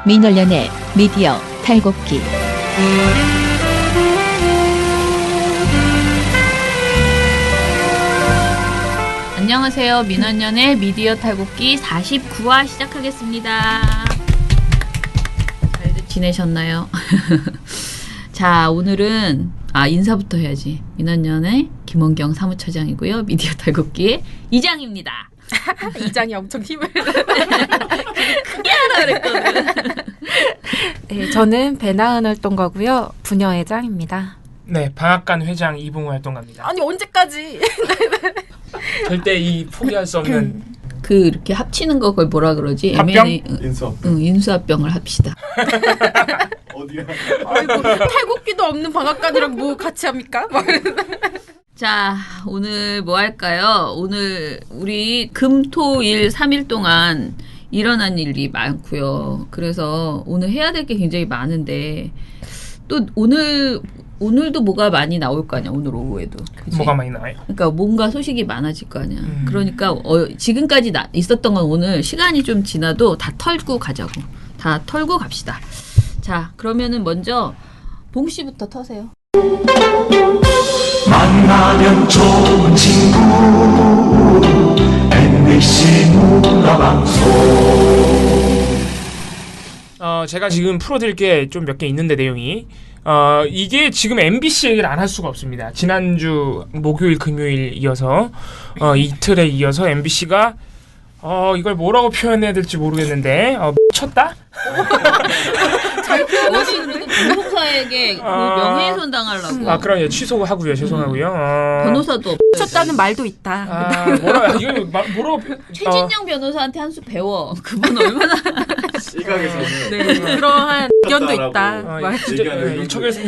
민원련의 미디어 탈곡기. 안녕하세요. 민원연의 미디어 탈곡기 49화 시작하겠습니다. 잘들 지내셨나요? 자, 오늘은 인사부터 해야지. 민원연의 김원경 사무처장이고요. 미디어 탈곡기의 이장입니다. 이장이 엄청 힘을 크게 하라 그랬거든. 네, 저는 배나은 활동가고요. 부녀회장입니다. 네, 방앗간 회장 이봉호 활동가입니다. 아니 언제까지? 절대 이 포기할 수 없는 그 이렇게 합치는 거 그걸 뭐라 그러지? 합병? 인수합병. 인수합병을 합시다. 어디야? 아이고 탈곡기도 없는 방앗간이랑 뭐 같이 합니까? 자, 오늘 뭐 할까요? 오늘 우리 금, 토, 일 3일 동안 일어난 일이 많고요. 그래서 오늘 해야 될 게 굉장히 많은데 또 오늘도 뭐가 많이 나올 거 아니야. 오늘 오후에도. 그치? 뭐가 많이 나와요? 그러니까 뭔가 소식이 많아질 거 아니야. 그러니까 지금까지 있었던 건 오늘 시간이 좀 지나도 다 털고 가자고. 다 털고 갑시다. 자, 그러면은 먼저 봉 씨부터 터세요. 만나면 좋은 친구 MBC 문화방송. 제가 지금 풀어드릴 게 좀 몇 개 있는데 내용이 이게 지금 MBC 얘기를 안 할 수가 없습니다. 지난주 목요일 금요일 이어서 이틀에 이어서 MBC가 이걸 뭐라고 표현해야 될지 모르겠는데 쳤다? 어디 누구 변호사에게 그 명예훼손 당하려고. 그럼 취소하고요. 죄송하고요. 변호사도 쳤다는 말도 있다. 뭐라고 최진영 변호사한테 한 수 배워. 그분 얼마나 시각에서는 네, 그러한 의견도 있다. 진짜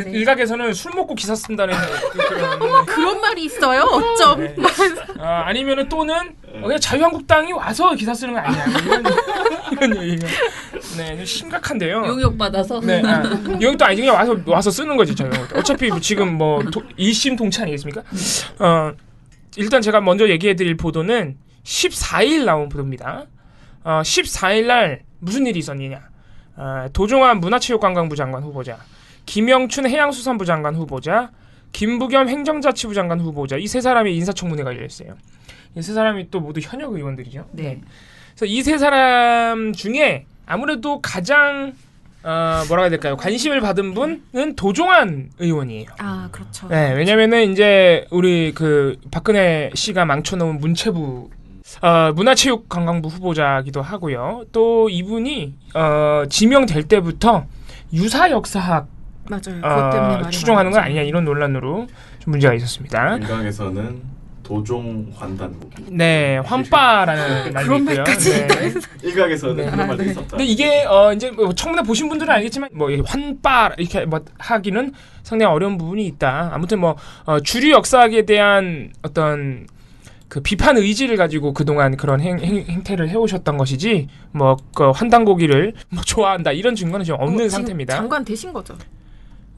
일각에서는 술 먹고 기사 쓴다는 그런 말이 있어요? 어쩜? 네. 아니면은 또는 그냥 자유한국당이 와서 기사 쓰는 거 아니야 이런 얘기가 네 심각한데요. 용역 받아서. 네, 용역도 아니지 그냥 와서 쓰는 거지 저희. 어차피 지금 뭐 일심 동체 아니겠습니까? 일단 제가 먼저 얘기해드릴 보도는 14일 나온 보도입니다. 14일 날 무슨 일이 있었느냐? 도종환 문화체육관광부 장관 후보자, 김영춘 해양수산부 장관 후보자, 김부겸 행정자치부 장관 후보자 이 세 사람이 인사청문회가 열렸어요. 이 세 사람이 또 모두 현역 의원들이죠. 네. 그래서 이 세 사람 중에 아무래도 가장 뭐라고 해야 될까요? 관심을 받은 분은 도종환 의원이에요. 그렇죠. 네, 왜냐면은 이제 우리 그 박근혜 씨가 망쳐놓은 문체부 문화체육관광부 후보자기도 하고요. 또 이분이 지명될 때부터 유사역사학 맞아요. 그것 때문에 말이 추종하는 거 많았죠. 아니냐 이런 논란으로 좀 문제가 있었습니다. 일각에서는 도종 환단곡. 네, 환빠라는 말도 그런 있고요. 말까지 네. 일각에서는 네. 그런 말도 있었다. 근데 이게 이제 뭐 청문회 보신 분들은 알겠지만 뭐 환빠 이렇게 뭐 하기는 상당히 어려운 부분이 있다. 아무튼 뭐 주류 역사학에 대한 어떤 그 비판 의지를 가지고 그동안 그런 행태를 해오셨던 것이지 뭐 그 환단고기를 뭐 좋아한다 이런 증거는 지금 없는 지금 상태입니다. 장관 되신 거죠?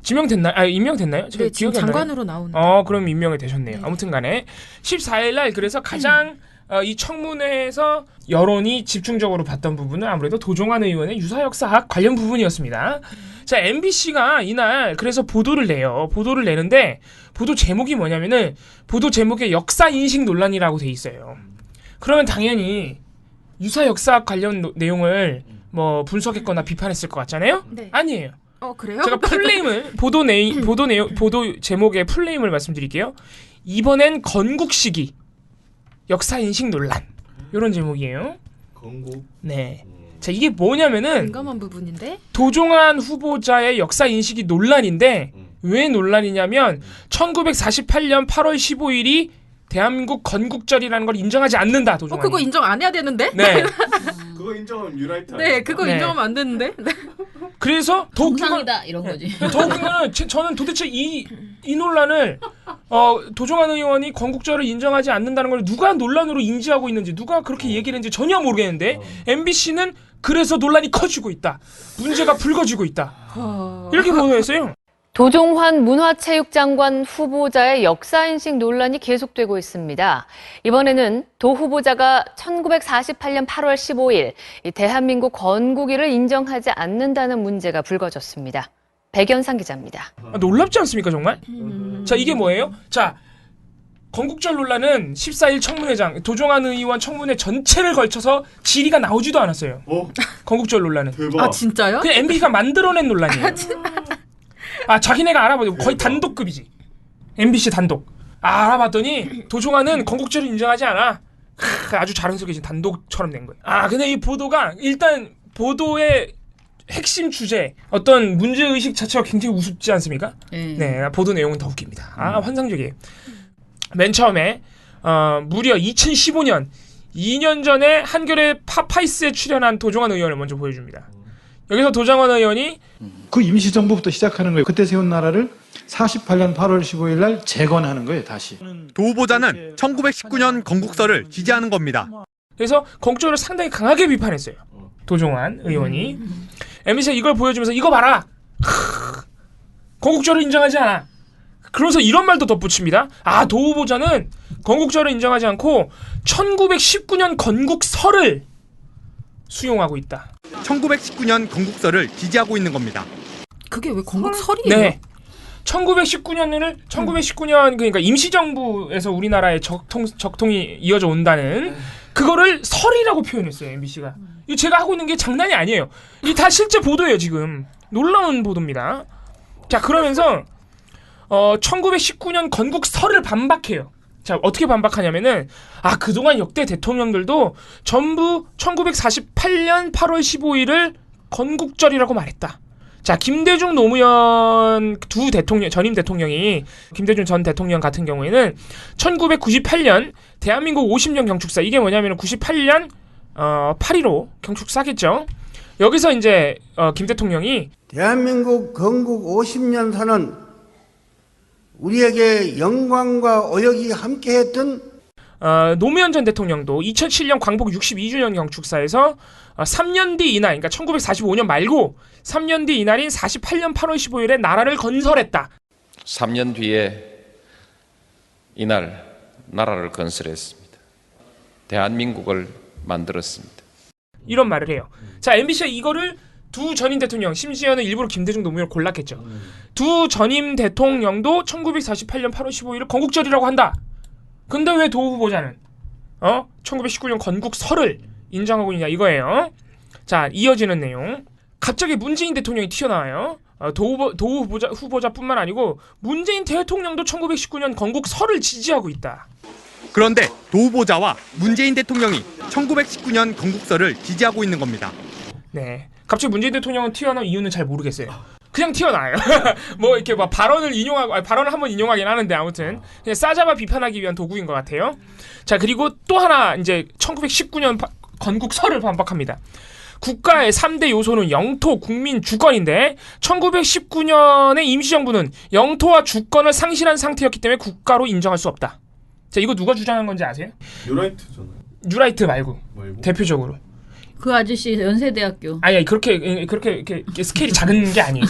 지명됐나요? 임명됐나요? 네, 지금 기억이 안 나요. 장관으로 나오는. 그럼 임명이 되셨네요. 네. 아무튼간에 14일 날 그래서 가장 이 청문회에서 여론이 집중적으로 봤던 부분은 아무래도 도종환 의원의 유사역사학 관련 부분이었습니다. 자, MBC가 이날 그래서 보도를 내요. 보도를 내는데 보도 제목이 뭐냐면은 보도 제목에 역사 인식 논란이라고 돼 있어요. 그러면 당연히 유사역사학 관련 내용을 뭐 분석했거나 비판했을 것 같잖아요. 네. 아니에요. 그래요? 제가 풀네임을 보도 제목의 풀네임을 말씀드릴게요. 이번엔 건국 시기 역사 인식 논란 이런 제목이에요. 건국. 네. 자 이게 뭐냐면은 민감한 부분인데. 도종환 후보자의 역사 인식이 논란인데 왜 논란이냐면 1948년 8월 15일이 대한민국 건국절이라는 걸 인정하지 않는다. 도종환이. 그거 인정 안 해야 되는데? 네. 그거 인정하면 유라이트. 네, 그거 네. 인정하면 안 되는데. 네. 그래서 더욱 정상이다 이런 거지. 더 웃긴 거는 저는 도대체 이 논란을 도종환 의원이 건국절을 인정하지 않는다는 걸 누가 논란으로 인지하고 있는지 누가 그렇게 얘기를 했는지 전혀 모르겠는데 MBC는 그래서 논란이 커지고 있다. 문제가 불거지고 있다. 이렇게 보도했어요. 도종환 문화체육장관 후보자의 역사인식 논란이 계속되고 있습니다. 이번에는 도 후보자가 1948년 8월 15일 대한민국 건국일을 인정하지 않는다는 문제가 불거졌습니다. 백연상 기자입니다. 놀랍지 않습니까 정말? 자 이게 뭐예요? 자 건국절 논란은 14일 청문회장 도종환 의원 청문회 전체를 걸쳐서 질의가 나오지도 않았어요. 건국절 논란은. 대박. 아 진짜요? 그 MB가 만들어낸 논란이에요. 자기네가 알아봐도 거의 단독급이지. MBC 단독. 알아봤더니 도종환은 건국절을 인정하지 않아. 아주 자랑스럽게 지금 단독처럼 낸 거예요. 근데 이 보도가 일단 보도의 핵심 주제 어떤 문제의식 자체가 굉장히 우습지 않습니까? 네, 보도 내용은 더 웃깁니다. 환상적이에요. 맨 처음에 무려 2015년 2년 전에 한겨레 파파이스에 출연한 도종환 의원을 먼저 보여줍니다. 여기서 도종환 의원이 그 임시정부부터 시작하는 거예요. 그때 세운 나라를 48년 8월 15일 날 재건하는 거예요. 다시. 도 후보자는 1919년 건국설을 지지하는 겁니다. 그래서 건국절을 상당히 강하게 비판했어요. 도종환 의원이. MBC가 이걸 보여주면서 이거 봐라. 건국절을 인정하지 않아. 그러면서 이런 말도 덧붙입니다. 도 후보자는 건국절을 인정하지 않고 1919년 건국설을 수용하고 있다. 1919년 건국설을 지지하고 있는 겁니다. 그게 왜 건국설이에요? 네. 1919년 그러니까 임시정부에서 우리나라에 적통이 이어져 온다는 그거를 설이라고 표현했어요. MBC가. 이거 제가 하고 있는 게 장난이 아니에요. 이게 다 실제 보도예요. 지금. 놀라운 보도입니다. 자 그러면서 1919년 건국설을 반박해요. 자 어떻게 반박하냐면은 그동안 역대 대통령들도 전부 1948년 8월 15일을 건국절이라고 말했다. 자 김대중 노무현 두 대통령 전임 대통령이 김대중 전 대통령 같은 경우에는 1998년 대한민국 50년 경축사 이게 뭐냐면은 98년 8.15 경축사겠죠. 여기서 이제 김 대통령이 대한민국 건국 50년사는 우리에게 영광과 오역이 함께했던 노무현 전 대통령도 2007년 광복 62주년 경축사에서 3년 뒤 이날, 그러니까 1945년 말고 3년 뒤 이날인 48년 8월 15일에 나라를 건설했다. 3년 뒤에 이날 나라를 건설했습니다. 대한민국을 만들었습니다. 이런 말을 해요. 자, MBC가 이거를 두 전임 대통령, 심지어는 일부러 김대중 노무현을 골랐겠죠. 두 전임 대통령도 1948년 8월 15일을 건국절이라고 한다. 근데 왜 도 후보자는 1919년 건국설을 인정하고 있냐 이거예요. 자, 이어지는 내용. 갑자기 문재인 대통령이 튀어나와요. 도 후보자뿐만 아니고 문재인 대통령도 1919년 건국설을 지지하고 있다. 그런데 도 후보자와 문재인 대통령이 1919년 건국설을 지지하고 있는 겁니다. 네. 갑자기 문재인 대통령은 튀어나온 이유는 잘 모르겠어요. 그냥 튀어나와요. 뭐 이렇게 막 발언을 한번 인용하긴 하는데 아무튼 그냥 싸잡아 비판하기 위한 도구인 것 같아요. 자, 그리고 또 하나 이제 1919년 건국설을 반박합니다. 국가의 3대 요소는 영토, 국민, 주권인데 1919년의 임시정부는 영토와 주권을 상실한 상태였기 때문에 국가로 인정할 수 없다. 자, 이거 누가 주장한 건지 아세요? 뉴라이트잖아요. 뉴라이트 말고 대표적으로. 그 아저씨 연세대학교. 아니 그렇게 이렇게 스케일이 작은 게 아니에요.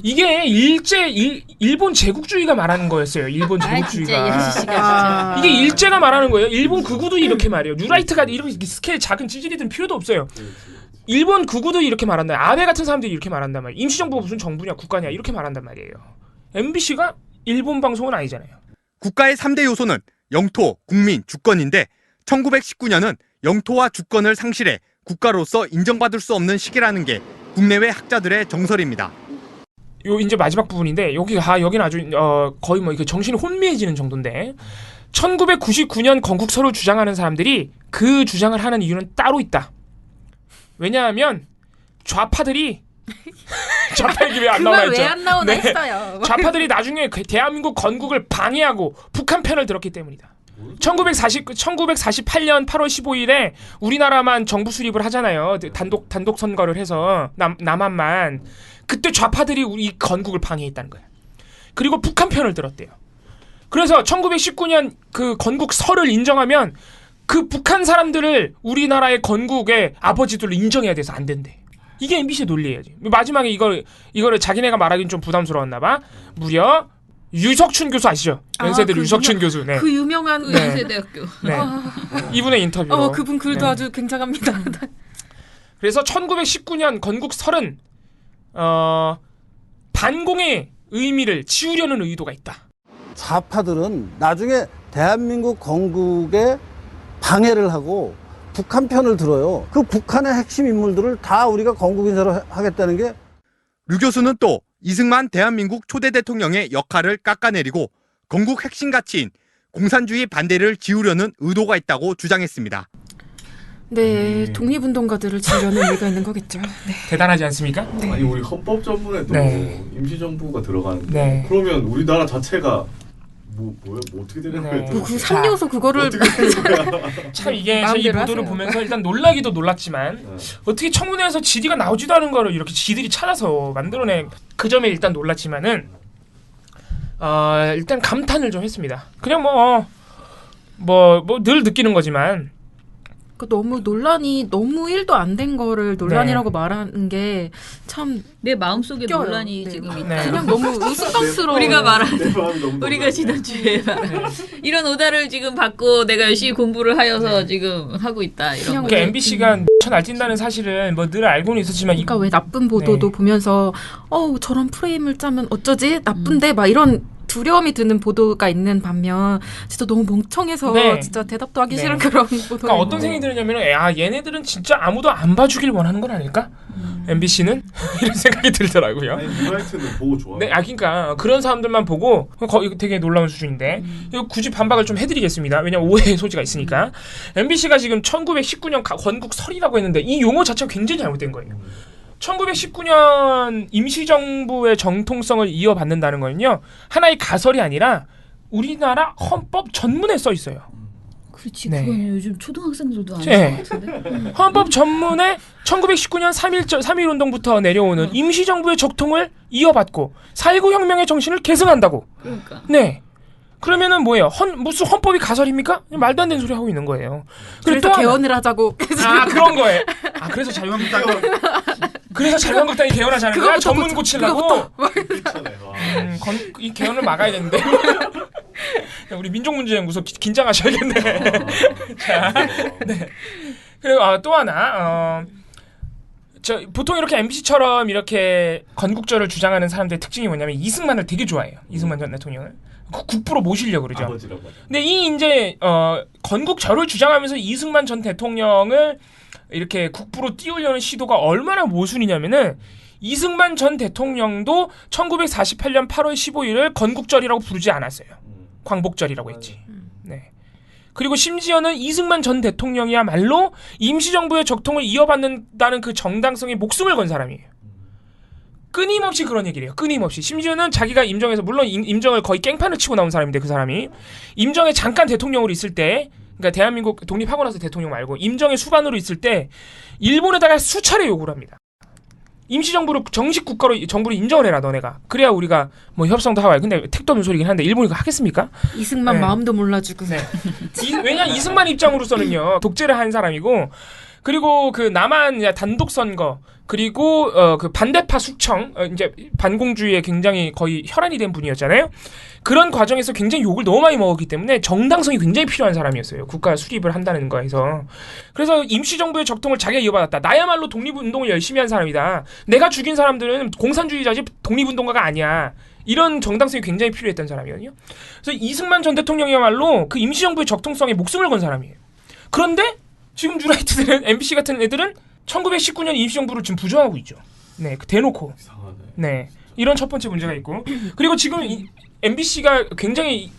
이게 일본 제국주의가 말하는 거였어요. 일본 제국주의가. 이게 일제가 말하는 거예요. 일본 극우도 이렇게 말해요. 뉴라이트가 이렇게 스케일 작은 찌질이든 필요도 없어요. 일본 극우도 이렇게 말한다. 아베 같은 사람들이 이렇게 말한단 말이에요. 임시정부가 무슨 정부냐 국가냐 이렇게 말한단 말이에요. MBC가 일본 방송은 아니잖아요. 국가의 3대 요소는 영토, 국민, 주권인데 1919년은 영토와 주권을 상실해 국가로서 인정받을 수 없는 시기라는 게 국내외 학자들의 정설입니다. 요 이제 마지막 부분인데 여기는 아주 거의 뭐 이렇게 정신이 혼미해지는 정도인데 1999년 건국설을 주장하는 사람들이 그 주장을 하는 이유는 따로 있다. 왜냐하면 좌파들이 좌파 얘기 왜 안 나오나 했죠. 왜 안 나오나 했어요. 좌파들이 나중에 대한민국 건국을 방해하고 북한 편을 들었기 때문이다. 1948년 8월 15일에 우리나라만 정부 수립을 하잖아요. 단독 선거를 해서 남한만. 그때 좌파들이 우리 건국을 방해했다는 거예요. 그리고 북한 편을 들었대요. 그래서 1919년 그 건국설을 인정하면 그 북한 사람들을 우리나라의 건국의 아버지들로 인정해야 돼서 안 된대. 이게 MBC의 논리예요. 마지막에 이거를 자기네가 말하기는 좀 부담스러웠나 봐. 무려 유석춘 교수 아시죠? 연세대 유석춘 교수. 네. 그 유명한 연세대학교. 네. 이분의 인터뷰로. 그분 글도 아주 굉장합니다. 그래서 1919년 건국 설은 반공의 의미를 지우려는 의도가 있다. 좌파들은 나중에 대한민국 건국에 방해를 하고 북한 편을 들어요. 그 북한의 핵심 인물들을 다 우리가 건국 인사로 하겠다는 게. 류 교수는 또 이승만 대한민국 초대 대통령의 역할을 깎아내리고 건국 핵심 가치인 공산주의 반대를 지우려는 의도가 있다고 주장했습니다. 네, 독립운동가들을 지우려는 의미가 있는 거겠죠. 네. 대단하지 않습니까? 네. 아니 우리 헌법 전문에도 네. 임시정부가 들어가는데 네. 그러면 우리나라 자체가 뭐 어떻게 되는 거예요? 그 3요소 그거를 참 이게 이 보도를 보면서 일단 놀라기도 놀랐지만 어떻게 청문회에서 질의가 나오지도 않은 거를 이렇게 지들이 찾아서 만들어낸 그 점에 일단 놀랐지만은 일단 감탄을 좀 했습니다. 그냥 뭐 늘 느끼는 거지만 너무 논란이 너무 1도 안 된 거를 논란이라고 말하는 게 참 내 마음속에 웃겨요. 논란이 지금 있다. 그냥 너무 우스꽝스러워. 우리가 지난주에 이런 오다를 지금 받고 내가 열심히 공부를 하여서 지금 하고 있다. 이런 거. 그러니까 MBC가 날뛴다는 사실은 뭐 늘 알고는 있었지만 그러니까 왜 나쁜 보도도 보면서 저런 프레임을 짜면 어쩌지? 나쁜데 막 이런 두려움이 드는 보도가 있는 반면 진짜 너무 멍청해서 진짜 대답도 하기 싫은 그런 보도. 그러니까 어떤 생각이 드느냐면 얘네들은 진짜 아무도 안 봐주길 원하는 건 아닐까? MBC는 이런 생각이 들더라고요. 아니 뉴라이트는 보고 좋아요. 네, 그러니까 그런 사람들만 보고 이거 되게 놀라운 수준인데 이거 굳이 반박을 좀 해드리겠습니다. 왜냐면 오해의 소지가 있으니까. MBC가 지금 1919년 건국 설이라고 했는데 이 용어 자체가 굉장히 잘못된 거예요. 1919년 임시정부의 정통성을 이어받는다는 거는요. 하나의 가설이 아니라 우리나라 헌법 전문에 써 있어요. 그렇지. 네. 그건 요즘 초등학생들도 안 네. 할 것 같은데. 헌법 전문에 1919년 3.1운동부터 내려오는 임시정부의 적통을 이어받고 4.19 혁명의 정신을 계승한다고. 그러니까. 네. 그러면은 뭐예요? 무슨 헌법이 가설입니까? 말도 안 되는 소리 하고 있는 거예요. 그래서 또 개헌을 하자고. 그런 거예요. 그래서 자유한국당이 개헌하자는 거야? 전문 고치려고? 이 개헌을 막아야 되는데. 우리 민족문제연구소 긴장하셔야겠네. 자, 네. 그리고 또 하나 보통 이렇게 MBC처럼 이렇게 건국절을 주장하는 사람들의 특징이 뭐냐면 이승만을 되게 좋아해요. 이승만 전 대통령을. 국부로 모시려고 그러죠. 아버지라고 하죠. 근데 이제 건국절을 주장하면서 이승만 전 대통령을 이렇게 국부로 띄우려는 시도가 얼마나 모순이냐면은 이승만 전 대통령도 1948년 8월 15일을 건국절이라고 부르지 않았어요. 광복절이라고 했지. 네. 그리고 심지어는 이승만 전 대통령이야말로 임시정부의 적통을 이어받는다는 그 정당성에 목숨을 건 사람이에요. 끊임없이 그런 얘기를 해요. 끊임없이. 심지어는 자기가 임정에서, 물론 임정을 거의 깽판을 치고 나온 사람인데 그 사람이 임정에 잠깐 대통령으로 있을 때, 그러니까 대한민국 독립하고 나서 대통령 말고 임정의 수반으로 있을 때 일본에다가 수차례 요구를 합니다. 임시정부를 정식 국가로 정부를 인정을 해라 너네가. 그래야 우리가 뭐 협상도 하와요. 근데 택도 없는 소리긴 한데 일본이 하겠습니까? 이승만 마음도 몰라주고. 네. 왜냐 이승만 입장으로서는요 독재를 한 사람이고 그리고 그 남한 단독 선거 그리고 그 반대파 숙청 이제 반공주의에 굉장히 거의 혈안이 된 분이었잖아요. 그런 과정에서 굉장히 욕을 너무 많이 먹었기 때문에 정당성이 굉장히 필요한 사람이었어요. 국가 수립을 한다는 거에서. 그래서 임시정부의 적통을 자기가 이어받았다. 나야말로 독립운동을 열심히 한 사람이다. 내가 죽인 사람들은 공산주의자지 독립운동가가 아니야. 이런 정당성이 굉장히 필요했던 사람이거든요. 그래서 이승만 전 대통령이야말로 그 임시정부의 적통성에 목숨을 건 사람이에요. 그런데 지금 뉴라이트들은 MBC 같은 애들은 1919년 임시정부를 지금 부정하고 있죠. 네, 대놓고. 네, 이런 첫 번째 문제가 있고 그리고 지금 MBC가 굉장히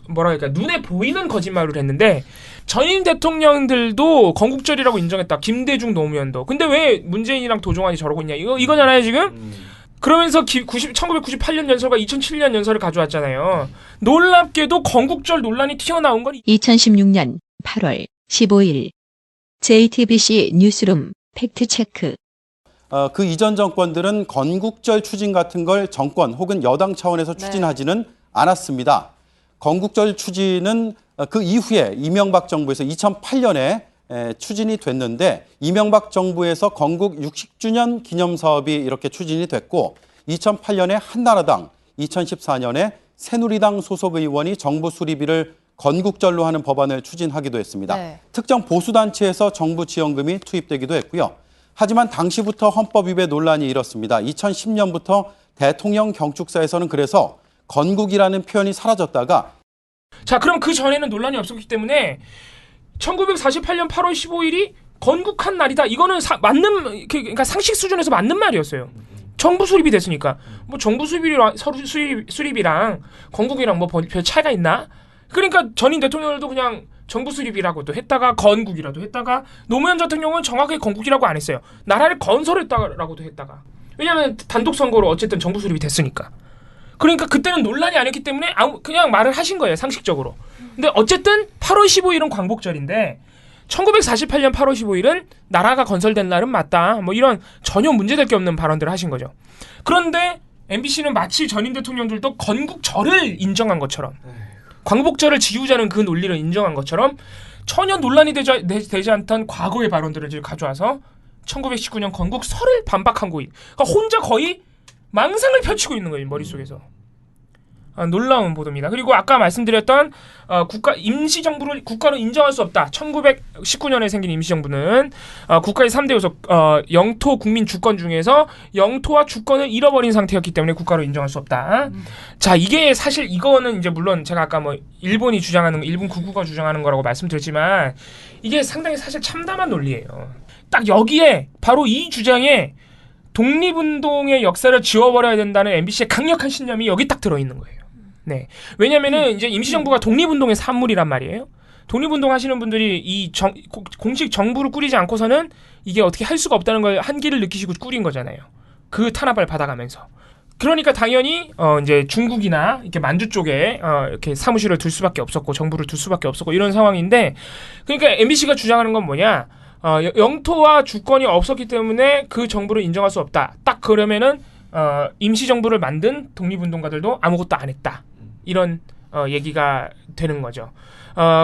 뭐랄까 눈에 보이는 거짓말을 했는데 전임 대통령들도 건국절이라고 인정했다. 김대중, 노무현도. 근데 왜 문재인이랑 도종환이 저러고 있냐? 이거잖아요 지금. 그러면서 1998년 연설과 2007년 연설을 가져왔잖아요. 놀랍게도 건국절 논란이 튀어나온 건 2016년 8월 15일 JTBC 뉴스룸 팩트체크. 그 이전 정권들은 건국절 추진 같은 걸 정권 혹은 여당 차원에서 추진하지는 않았습니다. 건국절 추진은 그 이후에 이명박 정부에서 2008년에 추진이 됐는데 이명박 정부에서 건국 60주년 기념 사업이 이렇게 추진이 됐고 2008년에 한나라당, 2014년에 새누리당 소속 의원이 정부 수리비를 건국절로 하는 법안을 추진하기도 했습니다. 네. 특정 보수단체에서 정부 지원금이 투입되기도 했고요. 하지만 당시부터 헌법 위배 논란이 일었습니다. 2010년부터 대통령 경축사에서는 그래서 건국이라는 표현이 사라졌다가 자, 그럼 그 전에는 논란이 없었기 때문에 1948년 8월 15일이 건국한 날이다. 이거는 그러니까 상식 수준에서 맞는 말이었어요. 정부 수립이 됐으니까. 뭐 정부 수립이랑 건국이랑 뭐 별 차이가 있나? 그러니까 전임 대통령들도 그냥 정부 수립이라고도 했다가 건국이라도 했다가 노무현 대통령은 정확하게 건국이라고 안 했어요. 나라를 건설했다라고도 했다가. 왜냐하면 단독 선거로 어쨌든 정부 수립이 됐으니까. 그러니까 그때는 논란이 아니었기 때문에 그냥 말을 하신 거예요, 상식적으로. 근데 어쨌든 8월 15일은 광복절인데 1948년 8월 15일은 나라가 건설된 날은 맞다. 뭐 이런 전혀 문제될 게 없는 발언들을 하신 거죠. 그런데 MBC는 마치 전임 대통령들도 건국절을 인정한 것처럼 광복절을 지우자는 그 논리를 인정한 것처럼 전혀 논란이 되지 않던 과거의 발언들을 가져와서 1919년 건국설을 반박한 거예요. 그러니까 혼자 거의 망상을 펼치고 있는 거예요, 머릿속에서. 놀라운 보도입니다. 그리고 아까 말씀드렸던 임시정부를 국가로 인정할 수 없다. 1919년에 생긴 임시정부는 국가의 3대 요소 영토, 국민, 주권 중에서 영토와 주권을 잃어버린 상태였기 때문에 국가로 인정할 수 없다. 자, 이게 사실 이거는 이제 물론 제가 아까 뭐 일본이 주장하는 일본 국구가 주장하는 거라고 말씀드렸지만 이게 상당히 사실 참담한 논리예요. 딱 여기에 바로 이 주장에 독립운동의 역사를 지워버려야 된다는 MBC의 강력한 신념이 여기 딱 들어있는 거예요. 네. 왜냐면은 이제 임시정부가 독립운동의 산물이란 말이에요. 독립운동 하시는 분들이 공식 정부를 꾸리지 않고서는 이게 어떻게 할 수가 없다는 걸 한계를 느끼시고 꾸린 거잖아요. 그 탄압을 받아가면서. 그러니까 당연히 이제 중국이나 이렇게 만주 쪽에 이렇게 사무실을 둘 수밖에 없었고 정부를 둘 수밖에 없었고 이런 상황인데 그러니까 MBC가 주장하는 건 뭐냐? 영토와 주권이 없었기 때문에 그 정부를 인정할 수 없다. 딱 그러면은 임시정부를 만든 독립운동가들도 아무것도 안 했다. 이런 얘기가 되는 거죠.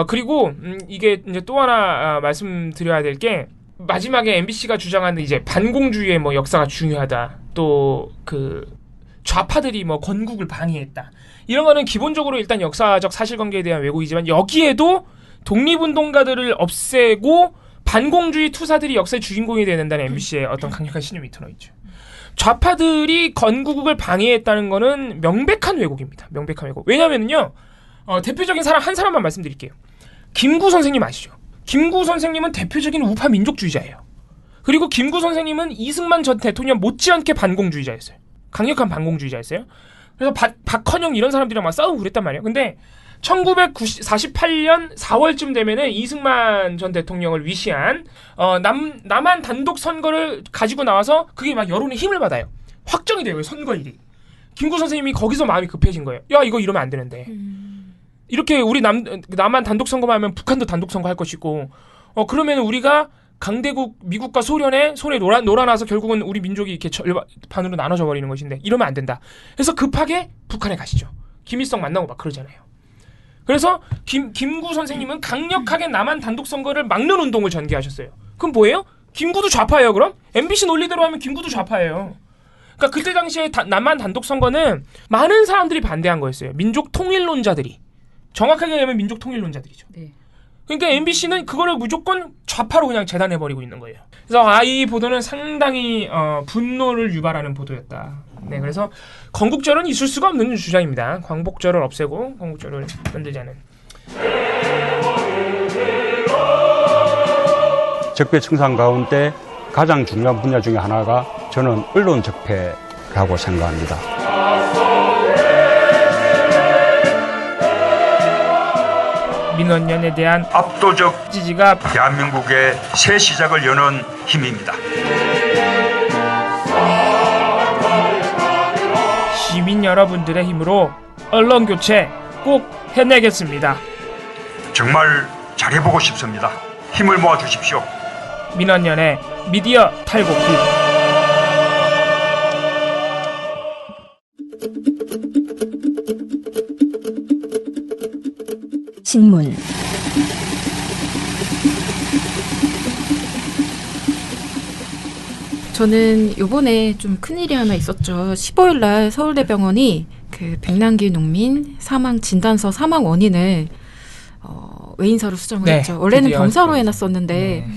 그리고 이게 이제 또 하나 말씀드려야 될 게 마지막에 MBC가 주장하는 이제 반공주의의 뭐 역사가 중요하다. 또 그 좌파들이 뭐 건국을 방해했다. 이런 거는 기본적으로 일단 역사적 사실관계에 대한 왜곡이지만 여기에도 독립운동가들을 없애고 반공주의 투사들이 역사의 주인공이 되어야 된다는 MBC의 어떤 강력한 신념이 들어있죠. 좌파들이 건국을 방해했다는 거는 명백한 왜곡입니다. 명백한 왜곡. 왜냐면요, 대표적인 사람 한 사람만 말씀드릴게요. 김구 선생님 아시죠? 김구 선생님은 대표적인 우파 민족주의자예요. 그리고 김구 선생님은 이승만 전 대통령 못지않게 반공주의자였어요. 강력한 반공주의자였어요. 그래서 박헌영 이런 사람들이랑 막 싸우고 그랬단 말이에요. 근데 1948년 4월쯤 되면은 이승만 전 대통령을 위시한 남한 단독 선거를 가지고 나와서 그게 막 여론의 힘을 받아요. 확정이 돼요, 선거일이. 김구 선생님이 거기서 마음이 급해진 거예요. 야, 이거 이러면 안 되는데. 이렇게 우리 남한 단독 선거만 하면 북한도 단독 선거 할 것이고, 그러면 우리가 강대국 미국과 소련의 손에 놀아나서 결국은 우리 민족이 이렇게 반으로 나눠져 버리는 것인데 이러면 안 된다. 그래서 급하게 북한에 가시죠. 김일성 만나고 막 그러잖아요. 그래서 김구 선생님은 강력하게 남한 단독 선거를 막는 운동을 전개하셨어요. 그럼 뭐예요? 김구도 좌파예요, 그럼? MBC 논리대로 하면 김구도 좌파예요. 그러니까 그때 당시에 남한 단독 선거는 많은 사람들이 반대한 거였어요. 민족 통일론자들이. 정확하게 얘기하면 민족 통일론자들이죠. 네. 그러니까 MBC는 그거를 무조건 좌파로 그냥 재단해버리고 있는 거예요. 그래서 이 보도는 상당히 분노를 유발하는 보도였다. 네, 그래서 건국절은 있을 수가 없는 주장입니다. 광복절을 없애고 건국절을 만들자는. 적폐 청산 가운데 가장 중요한 분야 중에 하나가 저는 언론 적폐라고 생각합니다. 민원연에 대한 압도적 지지가 대한민국의 새 시작을 여는 힘입니다. 시민 여러분들의 힘으로 언론 교체 꼭 해내겠습니다. 정말 잘해보고 싶습니다. 힘을 모아 주십시오. 민원연의 미디어 탈곡기. 신문 저는 요번에 좀 큰일이 하나 있었죠. 15일 날 서울대병원이 그 백남기 농민 사망 진단서 사망 원인을 외인사로 수정을 네, 했죠. 원래는 드디어 병사로 했죠. 해놨었는데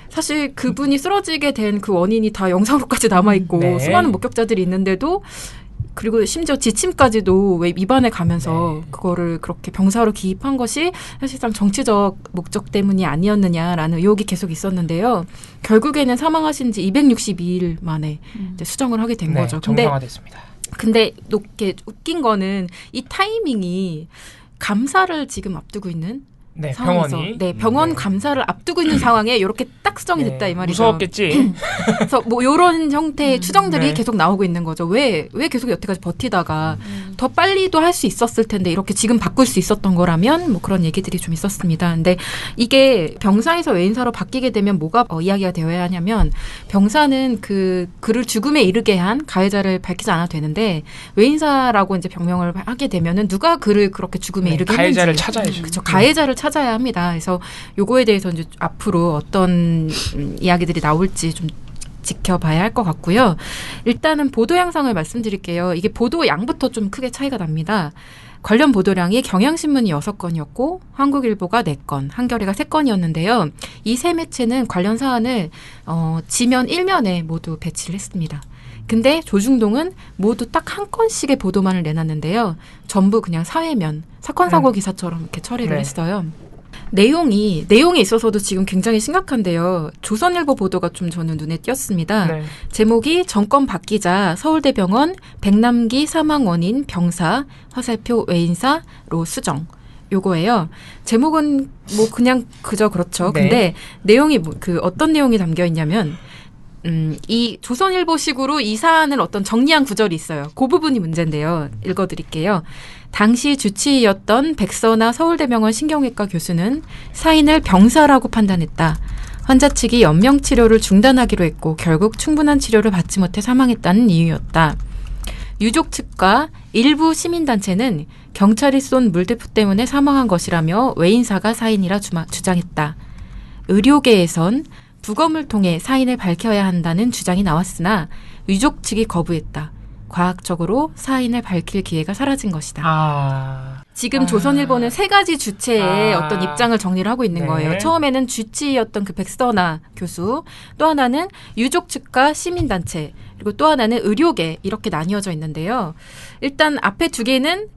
사실 그분이 쓰러지게 된 그 원인이 다 영상으로까지 남아있고 네. 수많은 목격자들이 있는데도 그리고 심지어 지침까지도 왜 위반해 가면서 그거를 그렇게 병사로 기입한 것이 사실상 정치적 목적 때문이 아니었느냐라는 의혹이 계속 있었는데요. 결국에는 사망하신 지 262일 만에 이제 수정을 하게 된 거죠. 정상화됐습니다. 근데 높게 웃긴 거는 이 타이밍이 감사를 지금 앞두고 있는 네, 상황에서 병원이. 병원 감사를 앞두고 있는 상황에 이렇게 딱 수정이 됐다 이 말이죠. 무서웠겠지. 그래서 뭐 이런 형태의 추정들이 네. 계속 나오고 있는 거죠. 왜 계속 여태까지 버티다가 더 빨리도 할 수 있었을 텐데 이렇게 지금 바꿀 수 있었던 거라면 뭐 그런 얘기들이 좀 있었습니다. 근데 이게 병사에서 외인사로 바뀌게 되면 뭐가 이야기가 되어야 하냐면 병사는 그 그를 죽음에 이르게 한 가해자를 밝히지 않아도 되는데 외인사라고 이제 병명을 하게 되면은 누가 그를 그렇게 죽음에 이르게 가해자를 했는지 찾아야죠. 그렇죠. 가해자를 찾아야 합니다. 그래서 요거에 대해서 이제 앞으로 어떤 이야기들이 나올지 좀 지켜봐야 할 것 같고요. 일단은 보도 양상을 말씀드릴게요. 이게 보도 양부터 좀 크게 차이가 납니다. 관련 보도량이 경향신문이 6건이었고 한국일보가 4건, 한겨레가 3건이었는데요. 이 세 매체는 관련 사안을 지면 1면에 모두 배치를 했습니다. 근데 조중동은 모두 딱 한 건씩의 보도만을 내놨는데요. 전부 그냥 사회면, 사건 사고 기사처럼 이렇게 처리를 했어요. 내용에 있어서도 지금 굉장히 심각한데요. 조선일보 보도가 좀 저는 눈에 띄었습니다. 네. 제목이 정권 바뀌자 서울대병원 백남기 사망 원인 병사 화살표 외인사로 수정. 요거예요. 제목은 뭐 그냥 그저 그렇죠. 네. 근데 내용이 어떤 내용이 담겨 있냐면 이 조선일보식으로 이 사안을 어떤 정리한 구절이 있어요. 그 부분이 문제인데요. 읽어드릴게요. 당시 주치의였던 백선아 서울대병원 신경외과 교수는 사인을 병사라고 판단했다. 환자 측이 연명치료를 중단하기로 했고 결국 충분한 치료를 받지 못해 사망했다는 이유였다. 유족 측과 일부 시민단체는 경찰이 쏜 물대포 때문에 사망한 것이라며 외인사가 사인이라 주장했다. 의료계에선 부검을 통해 사인을 밝혀야 한다는 주장이 나왔으나 유족 측이 거부했다. 과학적으로 사인을 밝힐 기회가 사라진 것이다. 지금 조선일보는 3가지 주체의 어떤 입장을 정리를 하고 있는 네. 거예요. 처음에는 주치의였던 그 백선아 교수, 또 하나는 유족 측과 시민단체, 그리고 또 하나는 의료계 이렇게 나뉘어져 있는데요. 일단 앞에 2개는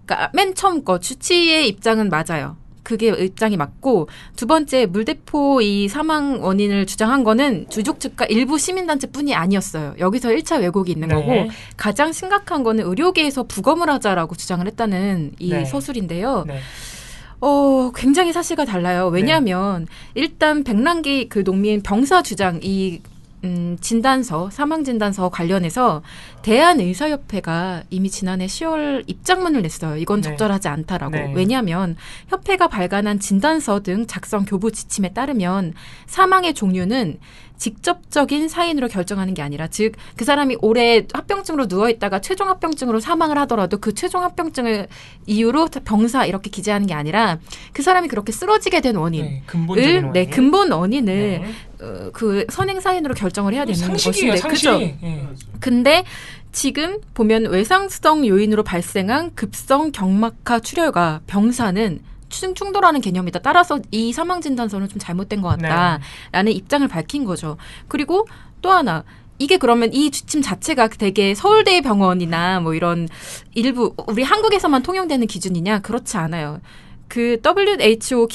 그러니까 맨 처음 거 주치의의 입장은 맞아요. 그게 입장이 맞고 두 번째 물대포 이 사망 원인을 주장한 거는 유족 측과 일부 시민단체뿐이 아니었어요. 여기서 1차 왜곡이 있는 네. 거고 가장 심각한 거는 의료계에서 부검을 하자라고 주장을 했다는 이 네. 서술인데요. 네. 굉장히 사실과 달라요. 왜냐하면 일단 백남기 그 농민 병사 주장 이 진단서, 사망 진단서 관련해서 대한의사협회가 이미 지난해 10월 입장문을 냈어요. 이건 적절하지 않다라고. 네. 왜냐하면 협회가 발간한 진단서 등 작성 교부 지침에 따르면 사망의 종류는 직접적인 사인으로 결정하는 게 아니라 즉 그 사람이 오래 합병증으로 누워있다가 최종 합병증으로 사망을 하더라도 그 최종 합병증을 이유로 병사 이렇게 기재하는 게 아니라 그 사람이 그렇게 쓰러지게 된 원인을 근본적인 원인. 근본 원인을 그 선행 사인으로 결정을 해야 되는 상식이에요, 것인데 상식. 그죠? 예. 근데 지금 보면 외상수동 요인으로 발생한 급성 경막하 출혈과 병사는 충돌하는 개념이다. 따라서 이 사망 진단서는 좀 잘못된 것 같다라는 입장을 밝힌 거죠. 그리고 또 하나 이게 그러면 이 지침 자체가 되게 서울대 병원이나 뭐 이런 일부 우리 한국에서만 통용되는 기준이냐? 그렇지 않아요. 그 WHO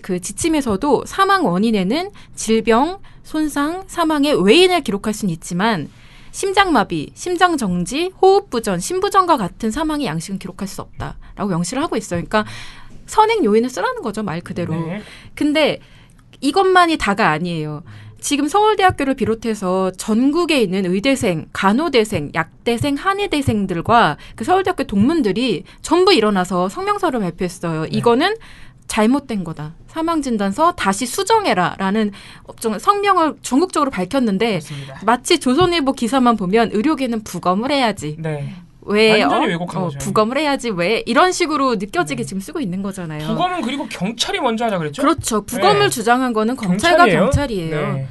그 지침에서도 사망 원인에는 질병, 손상, 사망의 외인을 기록할 수는 있지만 심장마비, 심장정지, 호흡부전, 심부전과 같은 사망의 양식은 기록할 수 없다라고 명시를 하고 있어요. 그러니까 선행 요인을 쓰라는 거죠, 말 그대로. 네. 근데 이것만이 다가 아니에요. 지금 서울대학교를 비롯해서 전국에 있는 의대생, 간호대생, 약대생, 한의대생들과 그 서울대학교 동문들이 전부 일어나서 성명서를 발표했어요. 이거는 잘못된 거다. 사망진단서 다시 수정해라라는 성명을 전국적으로 밝혔는데 맞습니다. 마치 조선일보 기사만 보면 의료계는 부검을 해야지. 네. 왜 완전히 왜곡한 거죠. 부검을 해야지 왜 이런 식으로 느껴지게 지금 쓰고 있는 거잖아요. 부검은 그리고 경찰이 먼저 하자 그랬죠? 그렇죠. 부검을 네. 주장한 거는 검찰과 경찰이에요? 경찰이에요. 네.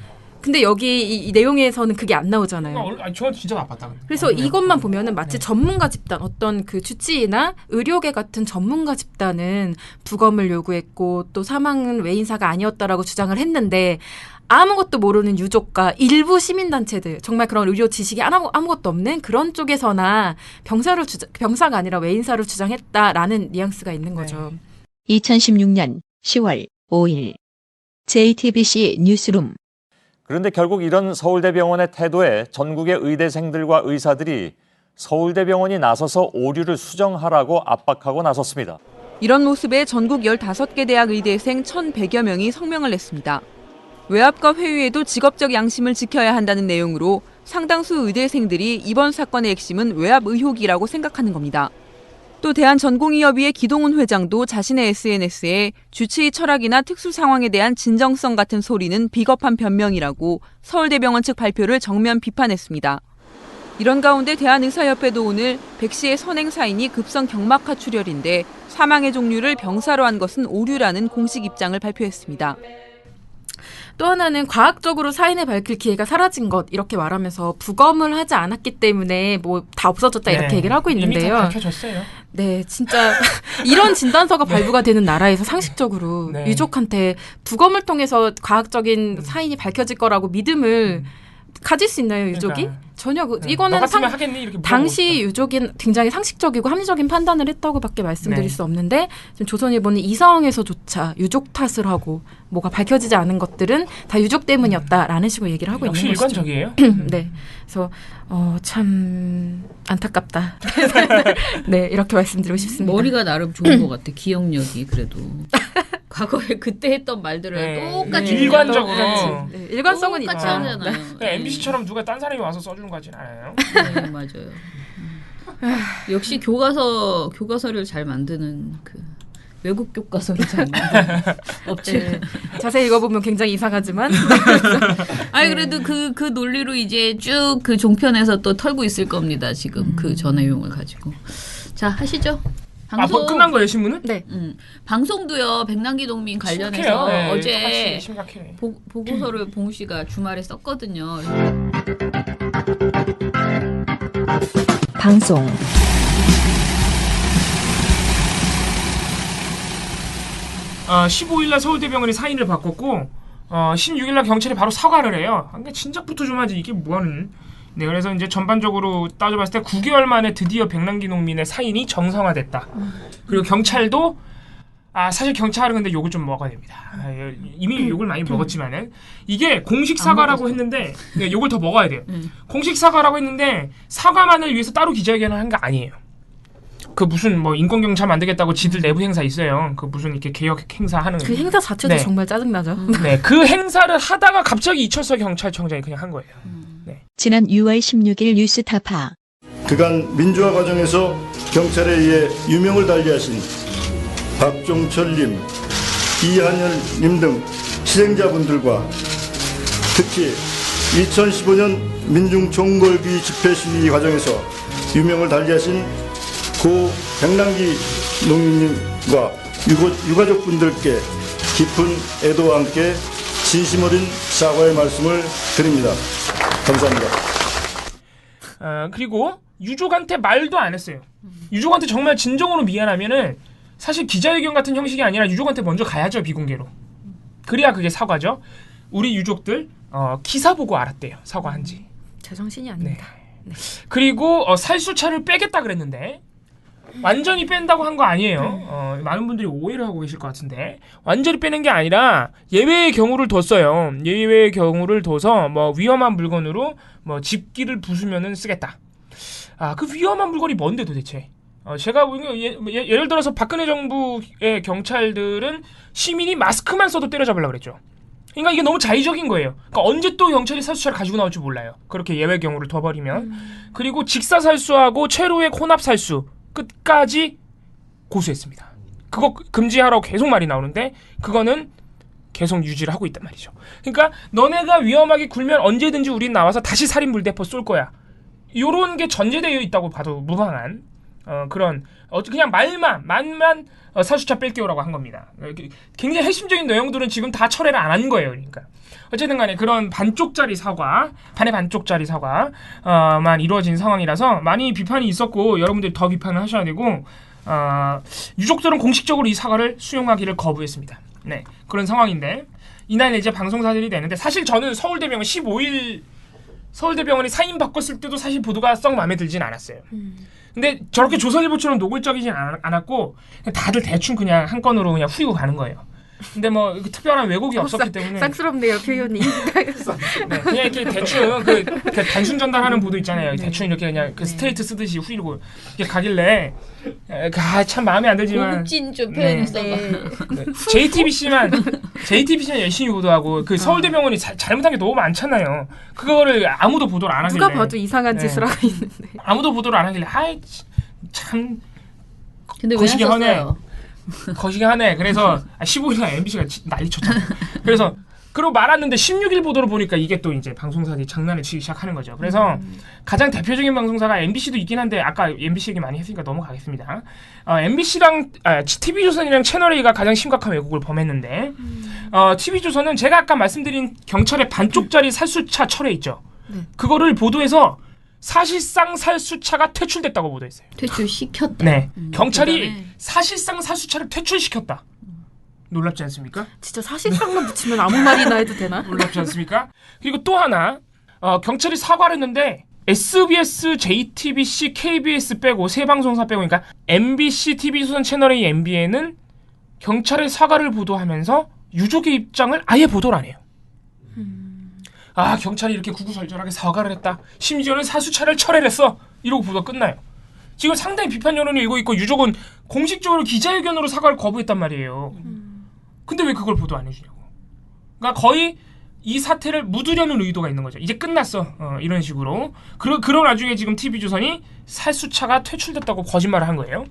근데 여기 이 내용에서는 그게 안 나오잖아요. 저는 진짜 나빴다. 그래서 이것만 보면은 마치 전문가 집단, 어떤 그 주치의나 의료계 같은 전문가 집단은 부검을 요구했고 또 사망은 외인사가 아니었다라고 주장을 했는데 아무것도 모르는 유족과 일부 시민단체들, 정말 그런 의료 지식이 아무것도 없는 그런 쪽에서나 병사가 아니라 외인사를 주장했다라는 뉘앙스가 있는 거죠. 2016년 10월 5일 JTBC 뉴스룸. 그런데 결국 이런 서울대병원의 태도에 전국의 의대생들과 의사들이 서울대병원이 나서서 오류를 수정하라고 압박하고 나섰습니다. 이런 모습에 전국 15개 대학 의대생 1,100여 명이 성명을 냈습니다. 외압과 회유에도 직업적 양심을 지켜야 한다는 내용으로 상당수 의대생들이 이번 사건의 핵심은 외압 의혹이라고 생각하는 겁니다. 또 대한전공의협의회 기동훈 회장도 자신의 SNS에 주치의 철학이나 특수 상황에 대한 진정성 같은 소리는 비겁한 변명이라고 서울대병원 측 발표를 정면 비판했습니다. 이런 가운데 대한의사협회도 오늘 백 씨의 선행 사인이 급성 경막하 출혈인데 사망의 종류를 병사로 한 것은 오류라는 공식 입장을 발표했습니다. 또 하나는 과학적으로 사인을 밝힐 기회가 사라진 것 이렇게 말하면서 부검을 하지 않았기 때문에 뭐 다 없어졌다 이렇게 얘기를 하고 있는데요. 이미 다 밝혀졌어요. 네, 진짜 이런 진단서가 발부가 되는 나라에서 상식적으로 유족한테 부검을 통해서 과학적인 사인이 밝혀질 거라고 믿음을 가질 수 있나요, 유족이? 그러니까. 전혀 이거는 하겠니? 이렇게 당시 유족인 굉장히 상식적이고 합리적인 판단을 했다고밖에 말씀드릴 수 없는데 지금 조선일보는 이 상황에서조차 유족 탓을 하고 뭐가 밝혀지지 않은 것들은 다 유족 때문이었다라는 식으로 얘기를 하고 있는 것이죠. 역시 일관적이에요. 네, 그래서 참 안타깝다. 네, 이렇게 말씀드리고 싶습니다. 머리가 나름 좋은 것 같아. 기억력이 그래도. 과거에 그때 했던 말들을 똑같이 일관적으로 일관성은 똑같이 있죠. 하잖아요. MBC처럼 누가 딴 사람이 와서 써주는 거 하진 않아요. 네, 맞아요. 역시 교과서를 잘 만드는 그 외국 교과서를 잘 만드는 업체. 네, 자세히 읽어보면 굉장히 이상하지만. 아니 그래도 그 논리로 이제 쭉 그 종편에서 또 털고 있을 겁니다. 지금 그 전 내용을 가지고. 자 하시죠. 방송 끝난 거예요 신문은? 네. 방송도요. 백남기 농민 관련해서 심각해요. 어제 심각해. 보고서를 봉우 씨가 주말에 썼거든요. 방송 15일날 서울대병원이 사인을 바꿨고 16일날 경찰이 바로 사과를 해요. 그러니까 진작부터 좀 하지 이게 뭐하는. 네, 그래서 이제 전반적으로 따져봤을 때 9개월 만에 드디어 백남기 농민의 사인이 정상화됐다. 그리고 경찰도 사실 경찰은 근데 욕을 좀 먹어야 됩니다. 이미 욕을 많이 먹었지만은 이게 공식 사과라고 했는데 네, 욕을 더 먹어야 돼요. 공식 사과라고 했는데 사과만을 위해서 따로 기자회견을 한 거 아니에요. 그 무슨 뭐 인권 경찰 만들겠다고 지들 내부 행사 있어요. 그 무슨 이렇게 개혁 행사 하는 그 행사 자체도 네. 정말 짜증나죠. 네, 그 행사를 하다가 갑자기 이철석 경찰청장이 그냥 한 거예요. 네. 지난 6월 16일 뉴스타파. 그간 민주화 과정에서 경찰에 의해 유명을 달리하신 박종철님, 이한열님 등 희생자분들과 특히 2015년 민중총궐기 집회 시위 과정에서 유명을 달리하신 고 백남기 농민님과 유가족분들께 깊은 애도와 함께 진심 어린 사과의 말씀을 드립니다. 감사합니다. 그리고 유족한테 말도 안 했어요. 유족한테 정말 진정으로 미안하면은 사실 기자회견 같은 형식이 아니라 유족한테 먼저 가야죠, 비공개로. 그래야 그게 사과죠. 우리 유족들 기사 보고 알았대요, 사과한지. 제정신이 아닙니다. 네. 그리고 살수차를 빼겠다 그랬는데 완전히 뺀다고 한 거 아니에요. 많은 분들이 오해를 하고 계실 것 같은데 완전히 빼는 게 아니라 예외의 경우를 뒀어요. 예외의 경우를 둬서 뭐 위험한 물건으로 뭐 집기를 부수면은 쓰겠다. 그 위험한 물건이 뭔데 도대체? 제가 예를 들어서 박근혜 정부의 경찰들은 시민이 마스크만 써도 때려잡으려고 그랬죠. 그러니까 이게 너무 자의적인 거예요. 그러니까 언제 또 경찰이 살수차를 가지고 나올지 몰라요. 그렇게 예외 경우를 둬버리면. 그리고 직사살수하고 최루액 혼합살수 끝까지 고수했습니다. 그거 금지하라고 계속 말이 나오는데 그거는 계속 유지를 하고 있단 말이죠. 그러니까 너네가 위험하게 굴면 언제든지 우린 나와서 다시 살인물대포 쏠 거야. 요런 게 전제되어 있다고 봐도 무방한 그런 그냥 말만 사수차 뺄게요라고 한 겁니다. 굉장히 핵심적인 내용들은 지금 다 철회를 안 한 거예요. 그러니까 어쨌든 간에 그런 반쪽짜리 사과, 반의 반쪽짜리 사과만 이루어진 상황이라서 많이 비판이 있었고 여러분들이 더 비판을 하셔야 되고 유족들은 공식적으로 이 사과를 수용하기를 거부했습니다. 네, 그런 상황인데 이날 이제 방송사들이 되는데 사실 저는 서울대병원 15일 서울대병원이 사인 바꿨을 때도 사실 보도가 썩 마음에 들진 않았어요. 근데 저렇게 조선일보처럼 노골적이진 않았고 다들 대충 그냥 한 건으로 그냥 후리고 가는 거예요. 근데 뭐 특별한 왜곡이 없었기 때문에 쌍스럽네요 표현이. 네, 그냥 이렇게 대충 그 단순 전달하는 보도 있잖아요. 대충 이렇게 그냥 그 스트레이트 쓰듯이 후리고 이렇게 가길래 참 마음에 안 들지만 고급진 좀 표현했어. JTBC만 열심히 보도하고 그 서울대병원이 잘못한 게 너무 많잖아요. 그거를 아무도 보도를 안 하길래 누가 봐도 이상한 짓을 하고 있는데 아무도 보도를 안 하길래 참 근데 왜 거시기 하네. 하셨어요? 거시기 하네. 그래서 15일날 MBC가 난리 쳤잖아. 그래서 그러고 말았는데 16일 보도를 보니까 이게 또 이제 방송사들이 장난을 치기 시작하는 거죠. 그래서 가장 대표적인 방송사가 MBC도 있긴 한데 아까 MBC 얘기 많이 했으니까 넘어가겠습니다. MBC랑 TV조선이랑 채널A가 가장 심각한 왜곡을 범했는데 TV조선은 제가 아까 말씀드린 경찰의 반쪽짜리 살수차 철회 있죠. 그거를 보도해서 사실상 살수차가 퇴출됐다고 보도했어요. 퇴출시켰다. 네, 경찰이 사실상 살수차를 퇴출시켰다. 놀랍지 않습니까? 진짜 사실상만 붙이면 아무 말이나 해도 되나? 놀랍지 않습니까? 그리고 또 하나 경찰이 사과를 했는데 SBS, JTBC, KBS 빼고 세 방송사 빼고 그러니까 MBC, TV조선, 채널A, MBN은 경찰의 사과를 보도하면서 유족의 입장을 아예 보도를 안 해요. 경찰이 이렇게 구구절절하게 사과를 했다. 심지어는 사수차를 철회를 했어. 이러고 보도가 끝나요. 지금 상당히 비판 여론이 일고 있고 유족은 공식적으로 기자회견으로 사과를 거부했단 말이에요. 근데 왜 그걸 보도 안 해주냐고. 그러니까 거의 이 사태를 묻으려는 의도가 있는 거죠. 이제 끝났어. 이런 식으로. 그런 와중에 지금 TV조선이 살수차가 퇴출됐다고 거짓말을 한 거예요.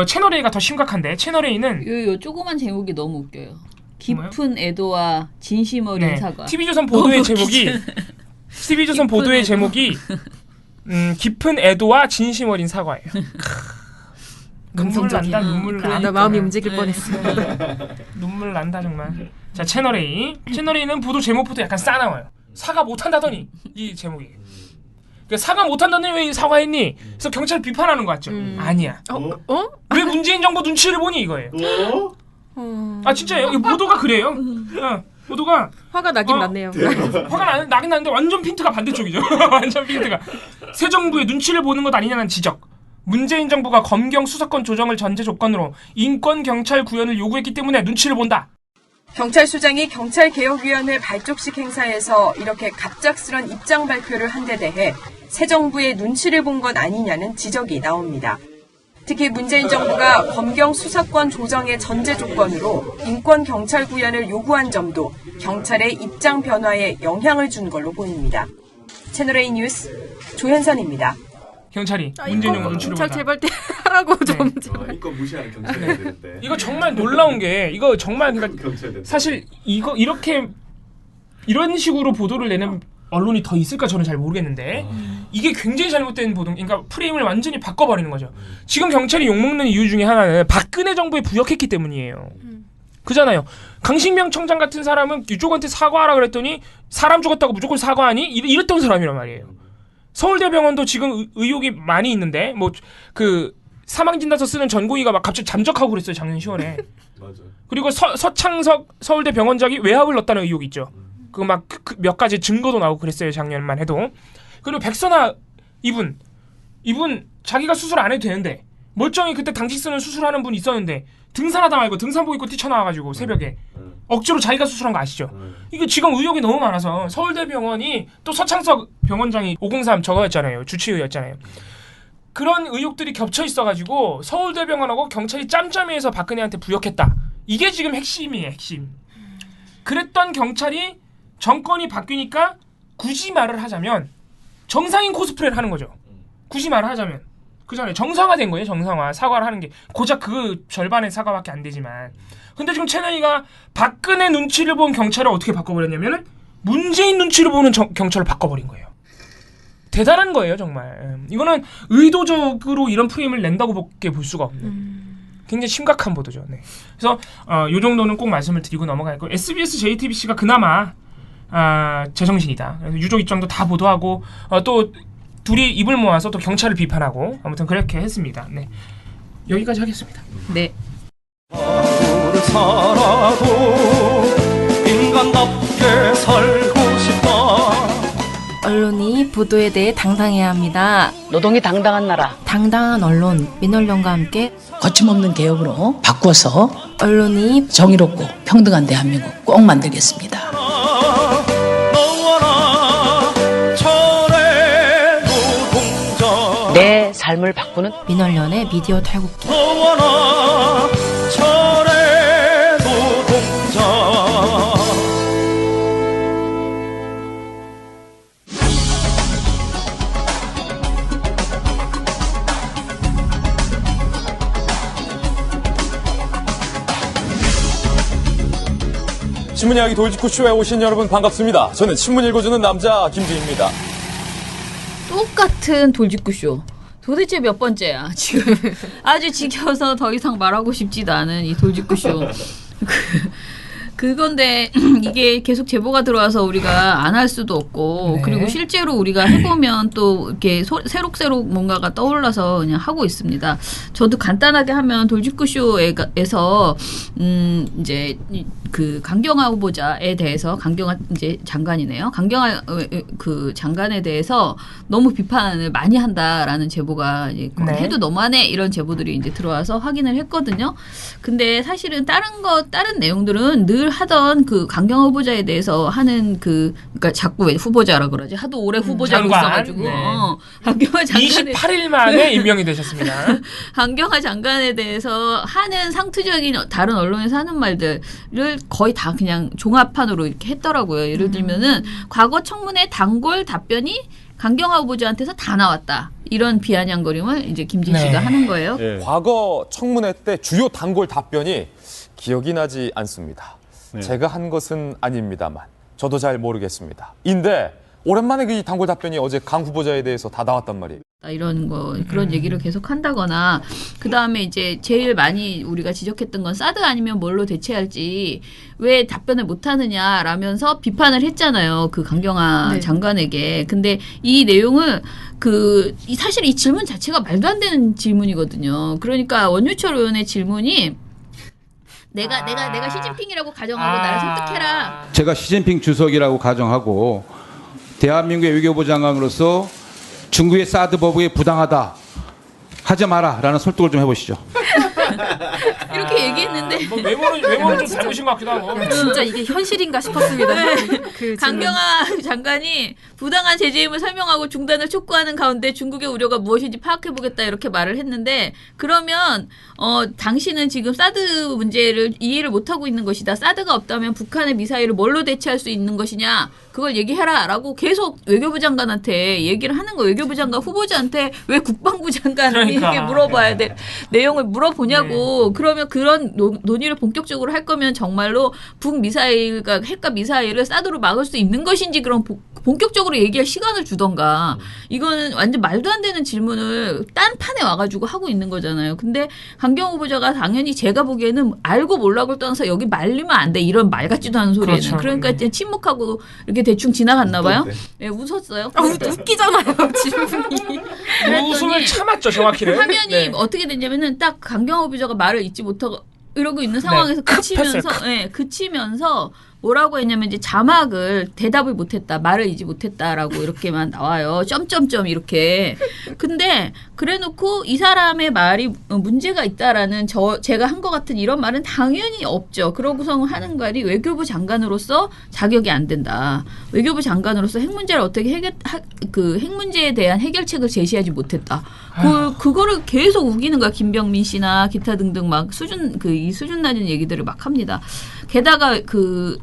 채널A가 더 심각한데 채널A는 요 조그만 제목이 너무 웃겨요. 깊은 애도와 진심 어린 사과. TV조선 보도의 제목이 깊은 애도와 진심 어린 사과예요. 눈물 난다. 나 마음이 움직일 뻔했어. 눈물 난다 정말. 자, 채널A는 보도 제목부터 약간 싸나워요. 사과 못한다더니 이 제목이. 그러니까 사과 못한다더니 왜 사과했니? 그래서 경찰 비판하는 거 같죠? 아니야. 왜 문재인 정부 눈치를 보니 이거예요. 진짜요? 이 보도가 그래요. 보도가 화가 나긴 났네요. 화가 나긴 나는데 완전 핀트가 반대쪽이죠. 완전 핀트가 새 정부의 눈치를 보는 것 아니냐는 지적. 문재인 정부가 검경 수사권 조정을 전제 조건으로 인권 경찰 구현을 요구했기 때문에 눈치를 본다. 경찰서장이 경찰개혁위원회 발족식 행사에서 이렇게 갑작스런 입장 발표를 한 데 대해 새 정부의 눈치를 본 것 아니냐는 지적이 나옵니다. 특히 문재인 정부가 검경 수사권 조정의 전제 조건으로 인권 경찰 구현을 요구한 점도 경찰의 입장 변화에 영향을 준 걸로 보입니다. 채널A 뉴스 조현선입니다. 경찰이 문재인 정부 눈치를 본다. 제발 하라고 좀. 인권 무시하는 경찰이 되는데. 이거 정말 놀라운 게 이거 정말 그러니까 사실 이런 식으로 보도를 내는 언론이 더 있을까 저는 잘 모르겠는데 이게 굉장히 잘못된 보도, 그러니까 프레임을 완전히 바꿔버리는 거죠. 지금 경찰이 욕먹는 이유 중에 하나는 박근혜 정부에 부역했기 때문이에요. 그잖아요. 강신명 청장 같은 사람은 유족한테 사과하라 그랬더니 사람 죽었다고 무조건 사과하니? 이랬던 사람이란 말이에요. 서울대병원도 지금 의혹이 많이 있는데 뭐 그 사망진단서 쓰는 전공의가 막 갑자기 잠적하고 그랬어요. 작년 10월에. 맞아요. 그리고 서창석 서울대병원장이 외압을 넣었다는 의혹이 있죠. 그거 막 몇 가지 증거도 나오고 그랬어요. 작년만 해도. 그리고 백선아 이분 자기가 수술 안 해도 되는데 멀쩡히 그때 당직 쓰는 수술하는 분 있었는데 등산하다 말고 등산복 입고 뛰쳐나와가지고 새벽에 억지로 자기가 수술한 거 아시죠? 이게 지금 의혹이 너무 많아서 서울대병원이 또 서창석 병원장이 503 저거였잖아요. 주치의였잖아요. 그런 의혹들이 겹쳐 있어가지고 서울대병원하고 경찰이 짬짬이해서 박근혜한테 부역했다. 이게 지금 핵심이에요. 핵심. 그랬던 경찰이 정권이 바뀌니까 굳이 말을 하자면 정상인 코스프레를 하는 거죠. 굳이 말을 하자면. 그잖아요. 정상화된 거예요. 정상화. 사과를 하는 게. 고작 그 절반의 사과밖에 안 되지만. 근데 지금 채널A가 박근혜 눈치를 본 경찰을 어떻게 바꿔버렸냐면은 문재인 눈치를 보는 경찰을 바꿔버린 거예요. 대단한 거예요, 정말. 이거는 의도적으로 이런 프레임을 낸다고밖에 볼 수가 없는 굉장히 심각한 보도죠. 네. 그래서 요 정도는 꼭 말씀을 드리고 넘어갈 거예요. SBS, JTBC가 그나마 제정신이다. 그래서 유족 입장도 다 보도하고 또 둘이 입을 모아서 또 경찰을 비판하고 아무튼 그렇게 했습니다. 네. 여기까지 하겠습니다. 네. 살아도 인간답게 살고 싶다. 언론이 보도에 대해 당당해야 합니다. 노동이 당당한 나라. 당당한 언론, 민언론과 함께 거침없는 개혁으로 바꿔서 언론이 정의롭고 평등한 대한민국 꼭 만들겠습니다. 내 삶을 바꾸는 민언련의 미디어 탈곡기. 신문 이야기 돌직구쇼에 오신 여러분 반갑습니다. 저는 신문 읽어주는 남자 김지희입니다. 똑같은 돌직구쇼. 도대체 몇 번째야 지금. 아주 지겨워서 더 이상 말하고 싶지도 않은 이 돌직구쇼. 그건데 이게 계속 제보가 들어와서 우리가 안 할 수도 없고 네. 그리고 실제로 우리가 해보면 또 이렇게 새록새록 뭔가가 떠올라서 그냥 하고 있습니다. 저도 간단하게 하면 돌직구쇼에서 이제 그 강경화 후보자에 대해서 강경화 이제 장관이네요. 강경화 그 장관에 대해서 너무 비판을 많이 한다라는 제보가 이제 네. 해도 너무하네 이런 제보들이 이제 들어와서 확인을 했거든요. 근데 사실은 다른 내용들은 늘 하던 그 강경화 후보자에 대해서 하는 그러니까 자꾸 왜 후보자라 그러지? 하도 오래 후보자로 장관. 있어가지고 네. 강경화 장관에 28일 만에 임명이 되셨습니다. 강경화 장관에 대해서 하는 상투적인 다른 언론에서 하는 말들을 거의 다 그냥 종합판으로 이렇게 했더라고요. 예를 들면은 과거 청문회 단골 답변이 강경화 후보자한테서 다 나왔다. 이런 비아냥거림을 이제 김진 씨가 하는 거예요. 과거 청문회 때 주요 단골 답변이 기억이 나지 않습니다. 제가 한 것은 아닙니다만 저도 잘 모르겠습니다. 인데 오랜만에 그 단골 답변이 어제 강 후보자에 대해서 다 나왔단 말이에요. 이런 거 그런 얘기를 계속 한다거나 그다음에 이제 제일 많이 우리가 지적했던 건 사드 아니면 뭘로 대체할지 왜 답변을 못 하느냐라면서 비판을 했잖아요. 그 강경화 장관에게. 근데 이 내용을 사실 이 질문 자체가 말도 안 되는 질문이거든요. 그러니까 원유철 의원의 질문이 내가 시진핑이라고 가정하고 나를 설득해라. 제가 시진핑 주석이라고 가정하고 대한민국의 외교부 장관으로서 중국의 사드 법에 부당하다 하지 마라라는 설득을 좀 해보시죠. 이렇게 얘기했는데 외모는 좀 닮으신 것 같기도 하고. 진짜 이게 현실인가 싶었습니다. 강경화 장관이 부당한 제재임을 설명하고 중단을 촉구하는 가운데 중국의 우려가 무엇인지 파악해보겠다 이렇게 말을 했는데 그러면 당신은 지금 사드 문제를 이해를 못하고 있는 것이다. 사드가 없다면 북한의 미사일을 뭘로 대체할 수 있는 것이냐. 그걸 얘기해라 라고 계속 외교부 장관한테 얘기를 하는 거예요. 외교부 장관 후보자한테 왜 국방부 장관에게 물어봐야 돼. 내용을 물어보냐고. 그러면 그런 논의를 본격적으로 할 거면 정말로 북미사일과 핵과 미사일을 사드로 막을 수 있는 것인지 그런 본격적으로 얘기할 시간을 주던가. 이거는 완전 말도 안 되는 질문을 딴판에 와가지고 하고 있는 거잖아요. 근데 강경화 후보자가 당연히 제가 보기에는 알고 몰라고 떠나서 여기 말리면 안 돼. 이런 말 같지도 않은 소리에는. 그렇죠. 그러니까 이제 침묵하고 이렇게 대충 지나갔나 봐요. 네, 웃었어요. 웃기잖아요. 질문이. 웃음을 참았죠, 정확히는. 화면이 어떻게 됐냐면은 딱 강경화 후보자가 말을 잊지 못하고 이러고 있는 상황에서 그치면서 뭐라고 했냐면 이제 자막을 대답을 못했다, 말을 잊지 못했다라고 이렇게만 나와요. 점점점 이렇게. 근데 그래놓고 이 사람의 말이 문제가 있다라는 제가 한 것 같은 이런 말은 당연히 없죠. 그러고서 하는 말이 외교부 장관으로서 자격이 안 된다. 외교부 장관으로서 핵 문제를 어떻게 핵 문제에 대한 해결책을 제시하지 못했다. 그거를 계속 우기는 거야. 김병민 씨나 기타 등등 막 이 수준 낮은 얘기들을 막 합니다. 게다가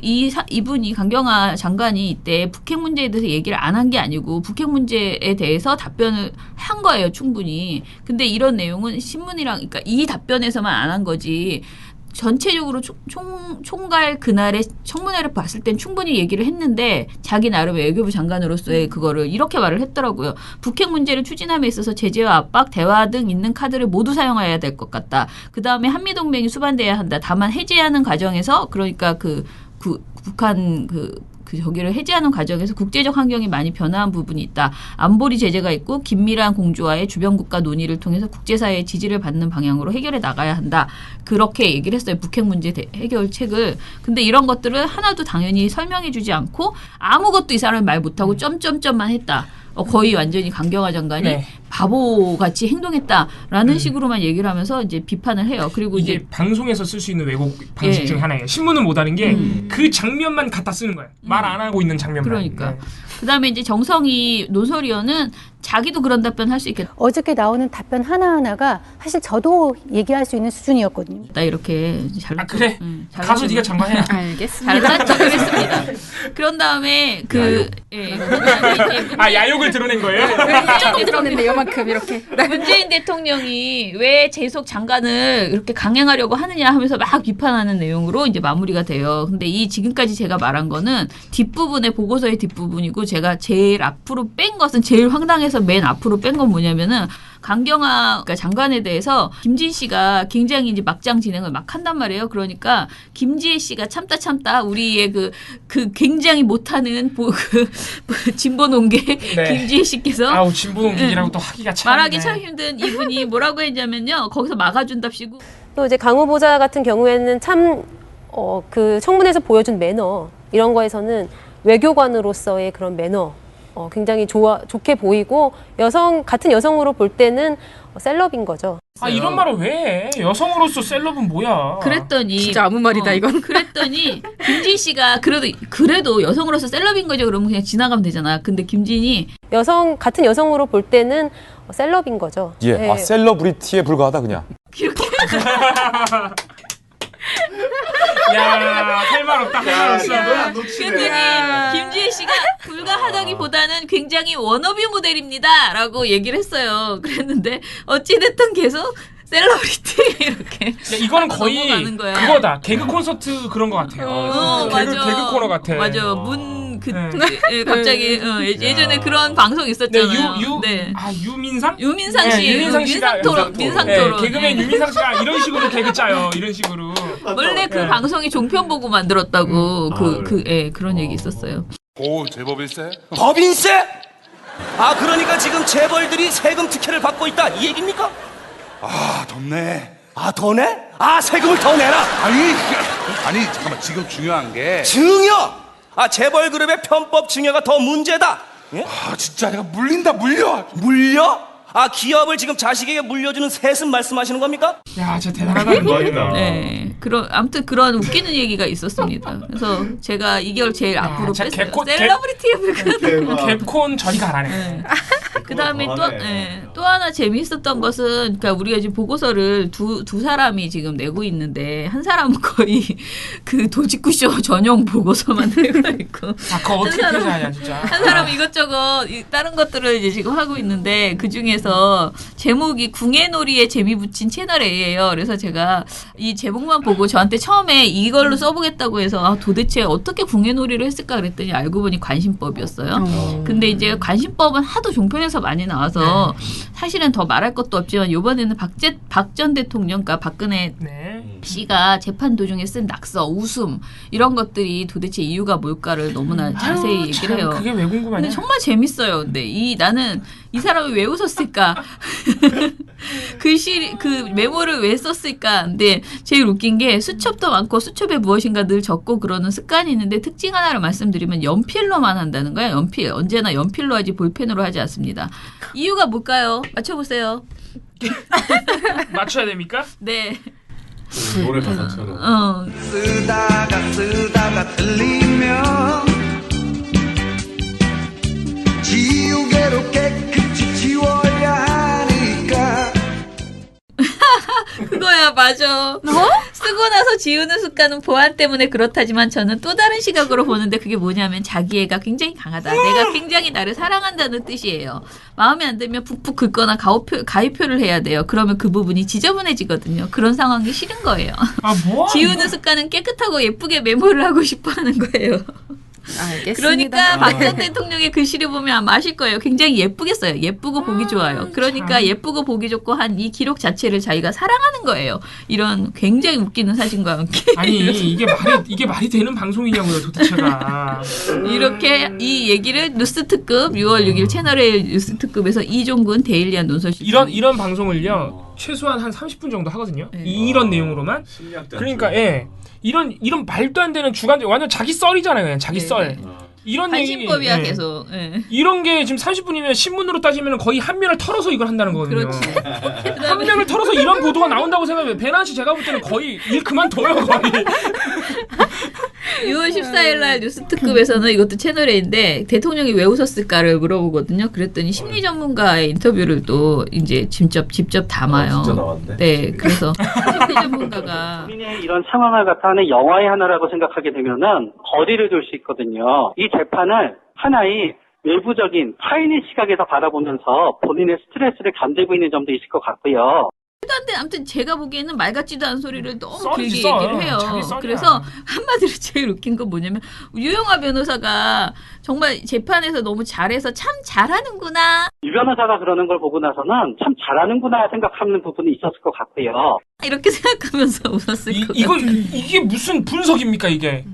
이분이 강경화 장관이 이때 북핵 문제에 대해서 얘기를 안 한 게 아니고 북핵 문제에 대해서 답변을 한 거예요, 충분히. 근데 이런 내용은 신문이랑 그러니까 이 답변에서만 안 한 거지. 전체적으로 총괄 그날의 청문회를 봤을 땐 충분히 얘기를 했는데 자기 나름 외교부 장관으로서의 그거를 이렇게 말을 했더라고요. 북핵 문제를 추진함에 있어서 제재와 압박, 대화 등 있는 카드를 모두 사용해야 될 것 같다. 그다음에 한미동맹이 수반돼야 한다. 다만 해제하는 과정에서 그러니까 북한 저기를 해제하는 과정에서 국제적 환경이 많이 변화한 부분이 있다. 안보리 제재가 있고 긴밀한 공조와의 주변 국가 논의를 통해서 국제사회의 지지를 받는 방향으로 해결해 나가야 한다. 그렇게 얘기를 했어요. 북핵 문제 해결책을. 근데 이런 것들을 하나도 당연히 설명해 주지 않고 아무것도 이 사람이 말 못하고 점점점만 했다. 거의 완전히 강경화 장관이 네. 바보같이 행동했다라는 식으로만 얘기를 하면서 이제 비판을 해요. 그리고 이게 이제 방송에서 쓸 수 있는 왜곡 방식 예. 중 하나예요. 신문은 못하는 게 그 장면만 갖다 쓰는 거예요. 말 안 하고 있는 장면만. 그러니까. 네. 그다음에 이제 정성희 논설위원은 자기도 그런 답변 할 수 있겠다. 어저께 나오는 답변 하나하나가 사실 저도 얘기할 수 있는 수준이었거든요. 나 이렇게 잘 그래. 가서 네가 장관해. 알겠습니다. 잘난 척을 했습니다. 그런 다음에 야욕을 드러낸 거예요? 조금 드러냈네 요만큼 이렇게. 문재인 대통령이 왜 재속 장관을 이렇게 강행하려고 하느냐 하면서 막 비판하는 내용으로 이제 마무리가 돼요. 근데 이 지금까지 제가 말한 거는 뒷부분의 보고서의 뒷부분이고 제가 제일 앞으로 뺀 것은 제일 황당해서 맨 앞으로 뺀 건 뭐냐면은 강경화 장관에 대해서 김진 씨가 굉장히 이제 막장 진행을 막 한단 말이에요. 그러니까 김지혜 씨가 참다 우리의 그 굉장히 못하는 진보 농객 네. 김지혜 씨께서 아우 진보 농객이라고 또 하기가 참 말하기 참 힘든 이분이 뭐라고 했냐면요. 거기서 막아준답시고 또 이제 강 후보자 같은 경우에는 참 그 청문회에서 보여준 매너 이런 거에서는 외교관으로서의 그런 매너 굉장히 좋게 보이고 같은 여성으로 볼 때는 셀럽인 거죠. 이런 말을 왜 해? 여성으로서 셀럽은 뭐야? 그랬더니 진짜 아무 말이다 이건. 그랬더니 김진 씨가 그래도 여성으로서 셀럽인 거죠. 그러면 그냥 지나가면 되잖아. 근데 김진이 같은 여성으로 볼 때는 셀럽인 거죠. 예, 네. 셀러브리티에 불과하다 그냥. 야, 할 말 없다. 할 말 없어. 그랬더니 김지혜 씨가 불가하다기보다는 굉장히 워너비 모델입니다라고 얘기를 했어요. 그랬는데 어찌됐든 계속 셀러브리티 이렇게. 야, 이거는 거의 넘어가는 거야. 그거다. 개그 콘서트 그런 거 같아요. 개그 코너 같아. 맞아. 갑자기 예전에 그런 방송 있었잖아요. 유민상? 유민상 씨. 유민상 씨가 민상토론. 개그맨 유민상 씨가 이런 식으로 개그 짜요. 이런 식으로. 원래 그 방송이 종편 보고 만들었다고 그런 얘기 있었어요. 오, 재법일세? 법인세? 그러니까 지금 재벌들이 세금 특혜를 받고 있다 이 얘기입니까? 덥네. 더 내? 세금을 더 내라. 아니 잠깐만, 지금 중요한 게 증여. 재벌 그룹의 편법 증여가 더 문제다. 예? 진짜 내가 물린다. 물려? 기업을 지금 자식에게 물려주는 셋은 말씀하시는 겁니까? 야, 진짜 대단하다는 거야. 네, 아무튼 그런 웃기는 얘기가 있었습니다. 그래서 제가 이걸 제일 앞으로 뺐어요. 셀러브리티에 불과한. 캡콘 저리 가라네. 그다음에 또 하나 재미있었던 것은 그러니까 우리가 지금 보고서를 두 사람이 지금 내고 있는데 한 사람은 거의 그 도직구쇼 전용 보고서만 내고 있고 그거 어떻게 표현하냐 진짜. 한 사람은 이것저것 다른 것들을 이제 지금 하고 있는데 그 중에서 제목이 궁예놀이에 재미 붙인 채널 A예요. 그래서 제가 이 제목만 보고 저한테 처음에 이걸로 써보겠다고 해서 도대체 어떻게 궁예놀이를 했을까 그랬더니 알고 보니 관심법이었어요. 근데 이제 관심법은 하도 종편에서 많이 나와서 사실은 더 말할 것도 없지만 이번에는 박 전 대통령, 그러니까 박근혜 씨가 재판 도중에 쓴 낙서, 웃음 이런 것들이 도대체 이유가 뭘까를 너무나 자세히 얘기를 해요. 그게 왜 궁금하냐? 근데 정말 재밌어요. 근데 나는 이 사람이 왜 웃었을까? 그 메모를 왜 썼을까? 근데 제일 웃긴 게 수첩도 많고 수첩에 무엇인가 늘 적고 그러는 습관이 있는데 특징 하나를 말씀드리면 연필로만 한다는 거야. 연필. 언제나 연필로 하지 볼펜으로 하지 않습니다. 이유가 뭘까요? 맞춰보세요. 맞춰야 됩니까? 네. 노래 가사처럼. 쓰다가 틀리면 지우개로 깨끗이 지워야 하니까. 그거야, 맞아. 쓰고 나서 지우는 습관은 보안 때문에 그렇다지만 저는 또 다른 시각으로 보는데 그게 뭐냐면 자기애가 굉장히 강하다. 내가 굉장히 나를 사랑한다는 뜻이에요. 마음에 안 들면 푹푹 긁거나 가위표를 해야 돼요. 그러면 그 부분이 지저분해지거든요. 그런 상황이 싫은 거예요. 지우는 습관은 깨끗하고 예쁘게 메모를 하고 싶어 하는 거예요. 알겠습니다. 그러니까 박 전 대통령의 글씨를 보면 아마 아실 거예요. 굉장히 예쁘게 써요. 예쁘고 보기 좋아요. 그러니까 예쁘고 보기 좋고 한 이 기록 자체를 자기가 사랑하는 거예요. 이런 굉장히 웃기는 사진과 함께. 아니 이게 말이 되는 방송이냐고요 도대체가. 이렇게 이 얘기를 뉴스 특급 6월 6일 채널A 뉴스 특급에서 이종근 데일리한 논설실 이런 방송을요 최소한 한 30분 정도 하거든요. 이런 내용으로만. 그러니까 이런 말도 안 되는 주관적 완전 자기 썰이잖아요. 그냥 자기 썰. 이런 얘기. 관심법이야 계속. 이런 게 지금 30분이면 신문으로 따지면 거의 한 면을 털어서 이걸 한다는 거거든요. 한 면을 털어서 이런 보도가 나온다고 생각하면 배난 씨 제가 볼 때는 거의 일 그만둬요 거의. 6월 14일 날 뉴스 특급에서는 이것도 채널A인데 대통령이 왜 웃었을까를 물어보거든요. 그랬더니 심리 전문가의 인터뷰를 또 이제 직접 담아요. 진짜 나왔네. 네, 그래서 심리 전문가가 국민의 이런 상황을 갖다는 영화의 하나라고 생각하게 되면은 거리를 둘 수 있거든요. 이 재판을 하나의 외부적인 타인의 시각에서 바라보면서 본인의 스트레스를 견디고 있는 점도 있을 것 같고요. 근데 아무튼 제가 보기에는 말 같지도 않은 소리를 너무 썰이지, 길게 썰. 얘기를 해요. 자기 썰이야. 그래서 한마디로 제일 웃긴 건 뭐냐면 유영아 변호사가 정말 재판에서 너무 잘해서 참 잘하는구나. 유 변호사가 그러는 걸 보고 나서는 참 잘하는구나 생각하는 부분이 있었을 것 같고요. 이렇게 생각하면서 웃었을 것 같아요. 이게 무슨 분석입니까 이게?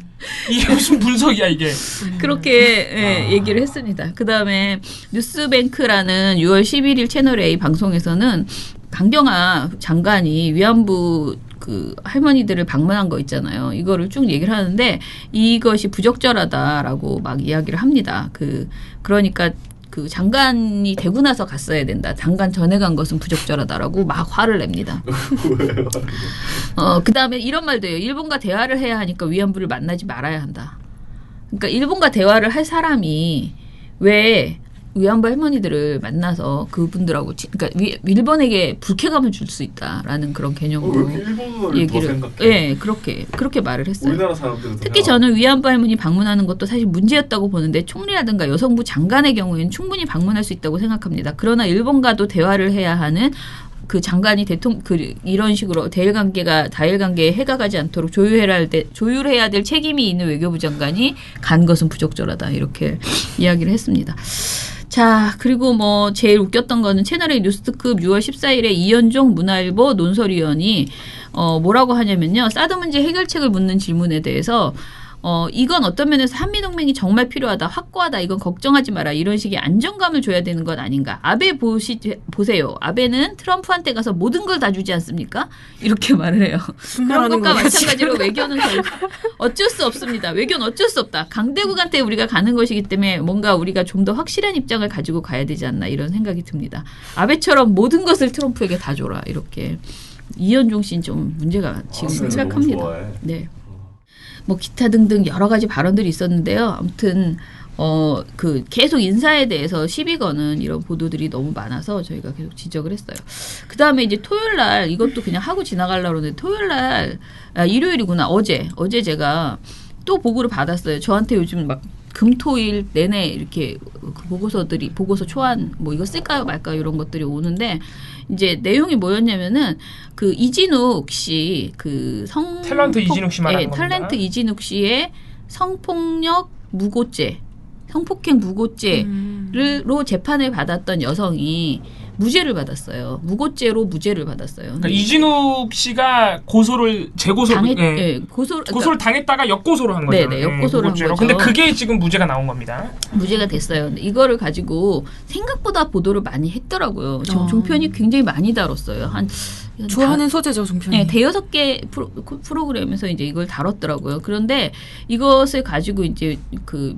이게 무슨 분석이야 이게? 그렇게 얘기를 했습니다. 그 다음에 뉴스뱅크라는 6월 11일 채널A 방송에서는 강경화 장관이 위안부 그 할머니들을 방문한 거 있잖아요. 이거를 쭉 얘기를 하는데 이것이 부적절하다라고 막 이야기를 합니다. 그러니까 그 장관이 되고 나서 갔어야 된다. 장관 전에 간 것은 부적절하다라고 막 화를 냅니다. 그 다음에 이런 말도 해요. 일본과 대화를 해야 하니까 위안부를 만나지 말아야 한다. 그러니까 일본과 대화를 할 사람이 왜 위안부 할머니들을 만나서 그분들하고 그러니까 일본에게 불쾌감을 줄 수 있다라는 그런 개념으로 얘기를 그렇게 말을 했어요. 우리나라 사람들은 특히 저는 위안부 할머니 방문하는 것도 사실 문제였다고 보는데 총리라든가 여성부 장관의 경우에는 충분히 방문할 수 있다고 생각합니다. 그러나 일본과도 대화를 해야 하는 그 장관이 이런 식으로 다일 관계에 해가 가지 않도록 조율해야 될 책임이 있는 외교부 장관이 간 것은 부적절하다 이렇게 이야기를 했습니다. 자, 그리고 뭐 제일 웃겼던 거는 채널A 뉴스특급 6월 14일에 이현종 문화일보 논설위원이 뭐라고 하냐면요. 사드 문제 해결책을 묻는 질문에 대해서 이건 어떤 면에서 한미동맹이 정말 필요하다, 확고하다, 이건 걱정하지 마라, 이런 식의 안정감을 줘야 되는 건 아닌가. 아베 보세요. 아베는 트럼프한테 가서 모든 걸 다 주지 않습니까? 이렇게 말을 해요. 그런 것과 마찬가지로 외교는 결국 어쩔 수 없습니다. 외교는 어쩔 수 없다. 강대국한테 우리가 가는 것이기 때문에 뭔가 우리가 좀 더 확실한 입장을 가지고 가야 되지 않나 이런 생각이 듭니다. 아베처럼 모든 것을 트럼프에게 다 줘라. 이렇게. 이현종 씨는 좀 문제가 지금 심각합니다. 네. 뭐 기타 등등 여러 가지 발언들이 있었는데요. 아무튼 계속 인사에 대해서 시비 거는 이런 보도들이 너무 많아서 저희가 계속 지적을 했어요. 그 다음에 이제 토요일 날 이것도 그냥 하고 지나가려고 그러는데 토요일 날 일요일이구나. 어제 제가 또 보고를 받았어요. 저한테 요즘 막 금토일 내내 이렇게 보고서 초안 뭐 이거 쓸까요 말까요 이런 것들이 오는데 이제 내용이 뭐였냐면은 그 이진욱 씨 탤런트 이진욱 씨 말하는 겁니다. 탤런트 이진욱 씨의 성폭력 무고죄, 성폭행 무고죄로 재판을 받았던 여성이 무죄를 받았어요. 무고죄로 무죄를 받았어요. 그러니까 이진욱 씨가 고소를 고소를 당했다가 역고소를 한 거죠. 네, 역고소를 한 거죠. 근데 그게 지금 무죄가 나온 겁니다. 무죄가 됐어요. 근데 이거를 가지고 생각보다 보도를 많이 했더라고요. 지금 종편이 굉장히 많이 다뤘어요. 좋아하는 소재죠, 종편이. 네, 대여섯 개 프로그램에서 이제 이걸 다뤘더라고요. 그런데 이것을 가지고 이제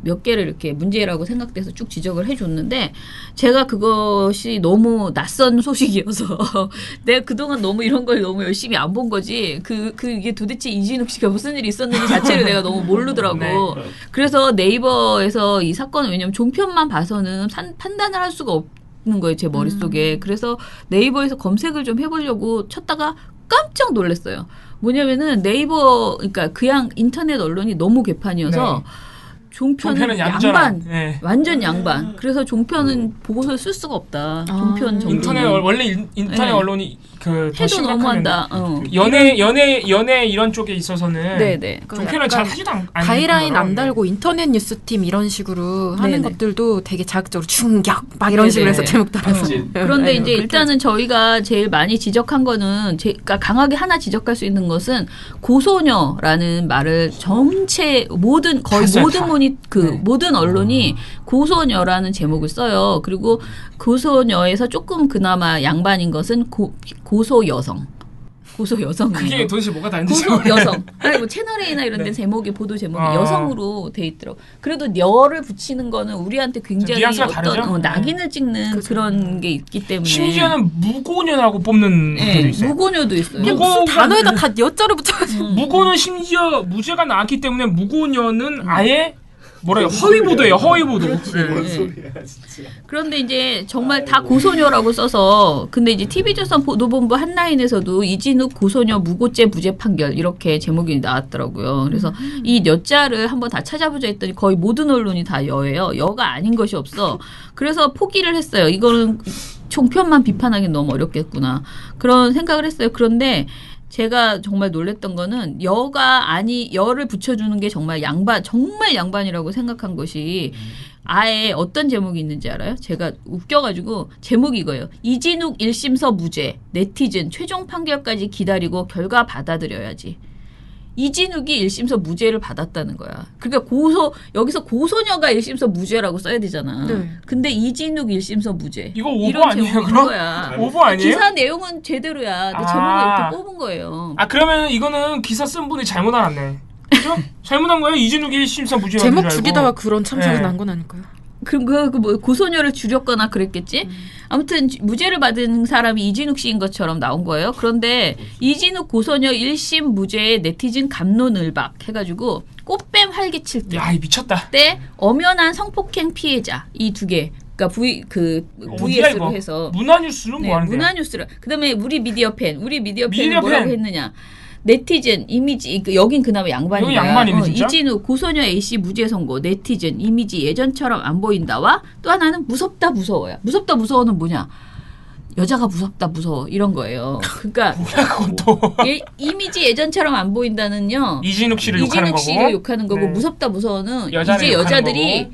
몇 개를 이렇게 문제라고 생각돼서 쭉 지적을 해줬는데 제가 그것이 너무 낯선 소식이어서 내가 그동안 너무 이런 걸 너무 열심히 안 본 거지 이게 도대체 이진욱 씨가 무슨 일이 있었는지 자체를 내가 너무 모르더라고. 네. 그래서 네이버에서 이 사건을 왜냐면 종편만 봐서는 판단을 할 수가 없는 거예요. 제 머릿속에. 그래서 네이버에서 검색을 좀 해보려고 쳤다가 깜짝 놀랐어요. 뭐냐면은 네이버 그러니까 그냥 인터넷 언론이 너무 개판이어서 종편은 양반, 완전 양반. 그래서 종편은 보고서를 쓸 수가 없다. 종편 정도. 인터넷 원래 인터넷 언론이 그 더 해도 너무한다. 연예 이런 쪽에 있어서는 종편은 잘 하지도 않는 가이드라인 안 달고 인터넷 뉴스팀 이런 식으로 하는 것들도 되게 자극적으로 충격 막 이런 식으로 해서 제목 달아서. 그런데 이제 일단은 저희가 제일 많이 지적한 거는 그러니까 강하게 하나 지적할 수 있는 것은 고소녀라는 말을 전체 거의 모든 언론이 고소녀라는 제목을 써요. 그리고 고소녀에서 조금 그나마 양반인 것은 고소 여성. 그게 도대체 뭐가 다른지 고소 여성. 아니 뭐 채널A나 이런 데 제목이 보도 제목이 여성으로 돼 있더라고. 그래도 녀를 붙이는 거는 우리한테 굉장히 어떤 낙인을 찍는 그런 게 있기 때문에. 심지어는 무고녀라고 뽑는 분도 있어요. 무고녀도 있어요. 무슨 단어에다 다 여자를 붙여가지고. 무고는 심지어 무죄가 나왔기 때문에 무고녀는 아예 허위 보도예요. 허위 보도. 그런데 이제 정말 다 고소녀라고 써서 근데 이제 TV조선 보도본부 한라인에서도 이진욱 고소녀 무고죄 무죄 판결 이렇게 제목이 나왔더라고요. 그래서 이 여자를 한번 다 찾아보자 했더니 거의 모든 언론이 다 여예요. 여가 아닌 것이 없어. 그래서 포기를 했어요. 이거는 종편만 비판하기는 너무 어렵겠구나. 그런 생각을 했어요. 그런데 제가 정말 놀랬던 거는 여를 붙여주는 게 정말 양반이라고 생각한 것이 아예 어떤 제목이 있는지 알아요? 제가 웃겨가지고 제목이 이거예요. 이진욱 1심서 무죄, 네티즌 최종 판결까지 기다리고 결과 받아들여야지. 이진욱이 1심서 무죄를 받았다는 거야. 그러니까 여기서 고소녀가 1심서 무죄라고 써야 되잖아. 근데 이진욱 1심서 무죄. 이거 오보 아니에요, 그럼? 오보 아니에요? 기사 내용은 제대로야. 근데 제목을 이렇게 뽑은 거예요. 그러면 이거는 기사 쓴 분이 잘못 알았네. 그죠? 잘못한 거예요. 이진욱이 1심서 무죄. 제목 죽이다가 그런 참사가 난 건 아닐까요? 뭐 고소녀를 줄였거나 그랬겠지. 아무튼 무죄를 받은 사람이 이진욱 씨인 것처럼 나온 거예요. 그런데 이진욱 고소녀 1심 무죄에 네티즌 갑론을박 해가지고 꽃뱀 활기칠 때. 야, 미쳤다. 때 엄연한 성폭행 피해자 이 두 개. 그러니까 VS로 해서 문화뉴스는 뭐 하는데? 문화뉴스를. 그다음에 우리 미디어 팬 뭐라고 했느냐? 네티즌 이미지 여긴 그나마 양반이야. 양반이네 진짜. 이진우 고소녀 A씨 무죄 선고. 네티즌 이미지 예전처럼 안 보인다와 또 하나는 무섭다 무서워요. 무섭다 무서워는 뭐냐? 여자가 무섭다 무서워 이런 거예요. 그러니까 이미지 예전처럼 안 보인다는요. 이진욱 씨를 욕하는 거고 무섭다 무서워는 이제 여자들이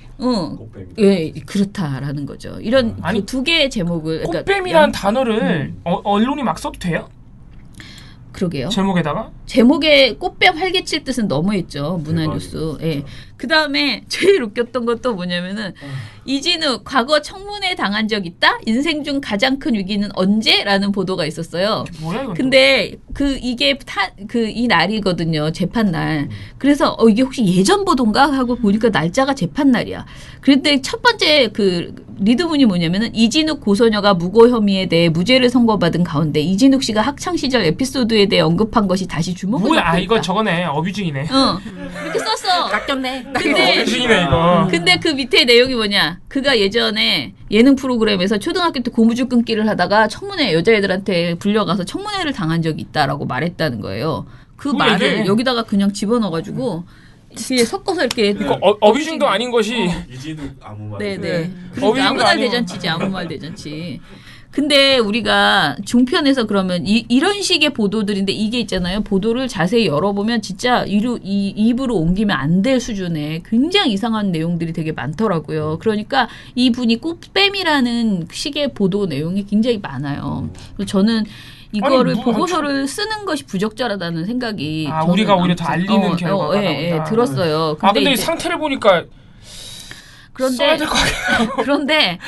그렇다라는 거죠. 이런 그 두 개의 제목을 꽃뱀이라는 단어를 언론이 막 써도 돼요? 그러게요. 제목에 꽃뱀 활개칠 뜻은 너무했죠. 문화뉴스. 예. 그 다음에 제일 웃겼던 것도 뭐냐면은 이진욱 과거 청문회 당한 적 있다? 인생 중 가장 큰 위기는 언제? 라는 보도가 있었어요. 뭐야 이건? 근데 이게 이 날이거든요. 재판 날. 그래서 이게 혹시 예전 보도인가 하고 보니까 날짜가 재판 날이야. 그런데 첫 번째 리드문이 뭐냐면은 이진욱 고소녀가 무고 혐의에 대해 무죄를 선고받은 가운데 이진욱 씨가 학창 시절 에피소드에 대해 언급한 것이 다시 주목을 받고 있다. 이거 저거네. 어뷰징이네. 이렇게 썼어. 낚였네. 어뷰징이네 이거. 근데 그 밑에 내용이 뭐냐? 그가 예전에 예능 프로그램에서 초등학교 때 고무줄 끊기를 하다가 청문회 여자애들한테 불려가서 청문회를 당한 적이 있다라고 말했다는 거예요. 그 말을 여기다가 그냥 집어넣어가지고 뒤에 섞어서 이렇게 어뷰징도 아닌 것이 이진욱 아무 말. 네네. 아무 말 대잔치지. 아무 말 대잔치. 근데 우리가 종편에서 그러면 이런 식의 보도들인데 이게 있잖아요. 보도를 자세히 열어보면 진짜 입으로 옮기면 안 될 수준의 굉장히 이상한 내용들이 되게 많더라고요. 그러니까 이분이 꽃뱀이라는 식의 보도 내용이 굉장히 많아요. 저는 이거를 보고서를 쓰는 것이 부적절하다는 생각이 우리가 오히려 더 알리는 결과가 들었어요. 근데 이 상태를 보니까 써야 될 것 같아요. 그런데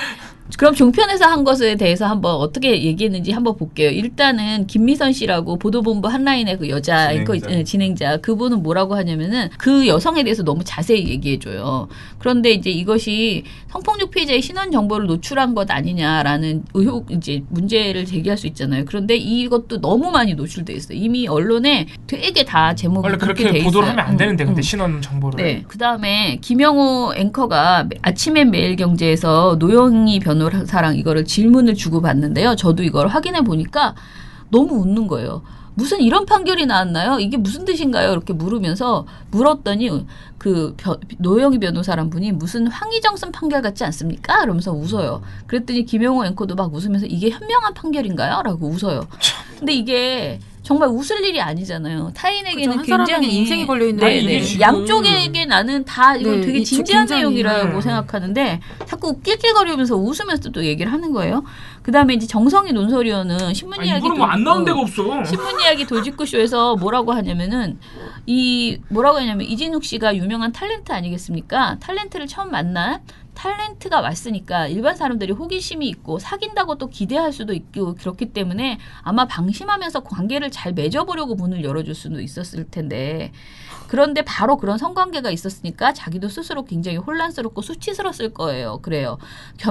그럼 종편에서 한 것에 대해서 한번 어떻게 얘기했는지 한번 볼게요. 일단은 김미선 씨라고 보도본부 한라인의 그 여자 진행자 그분은 뭐라고 하냐면은 그 여성에 대해서 너무 자세히 얘기해줘요. 그런데 이제 이것이 성폭력 피해자의 신원 정보를 노출한 것 아니냐라는 이제 문제를 제기할 수 있잖아요. 그런데 이것도 너무 많이 노출돼 있어요. 이미 언론에 되게 다 제목이 원래 그렇게 보도를 하면 안 되는데 근데 신원 정보를. 네. 그 다음에 김영호 앵커가 아침엔 매일경제에서 노영희 변호사랑 이거를 질문을 주고 받는데요. 저도 이걸 확인해 보니까 너무 웃는 거예요. 무슨 이런 판결이 나왔나요? 이게 무슨 뜻인가요? 이렇게 물었더니 노영희 변호사란 분이 무슨 황희정선 판결 같지 않습니까? 이러면서 웃어요. 그랬더니 김영호 앵커도 막 웃으면서 이게 현명한 판결인가요? 라고 웃어요. 근데 이게 정말 웃을 일이 아니잖아요. 타인에게는 그렇죠. 한 굉장히 인생이 걸려있는 네네. 양쪽에게 나는 다 이거 네, 되게 진지한 굉장히, 내용이라고 네. 생각하는데 자꾸 낄낄거리면서 웃으면서 또 얘기를 하는 거예요. 그다음에 이제 정성희 논설위원은 신문 이야기 이거는 뭐 안 나온 데가 없어. 신문 이야기 돌직구 쇼에서 뭐라고 하냐면 이진욱 씨가 유명한 탤런트 아니겠습니까? 탤런트를 처음 만난 탤런트가 왔으니까 일반 사람들이 호기심이 있고 사귄다고 또 기대할 수도 있고 그렇기 때문에 아마 방심하면서 관계를 잘 맺어보려고 문을 열어줄 수도 있었을 텐데 그런데 바로 그런 성관계가 있었으니까 자기도 스스로 굉장히 혼란스럽고 수치스러웠을 거예요. 그래요.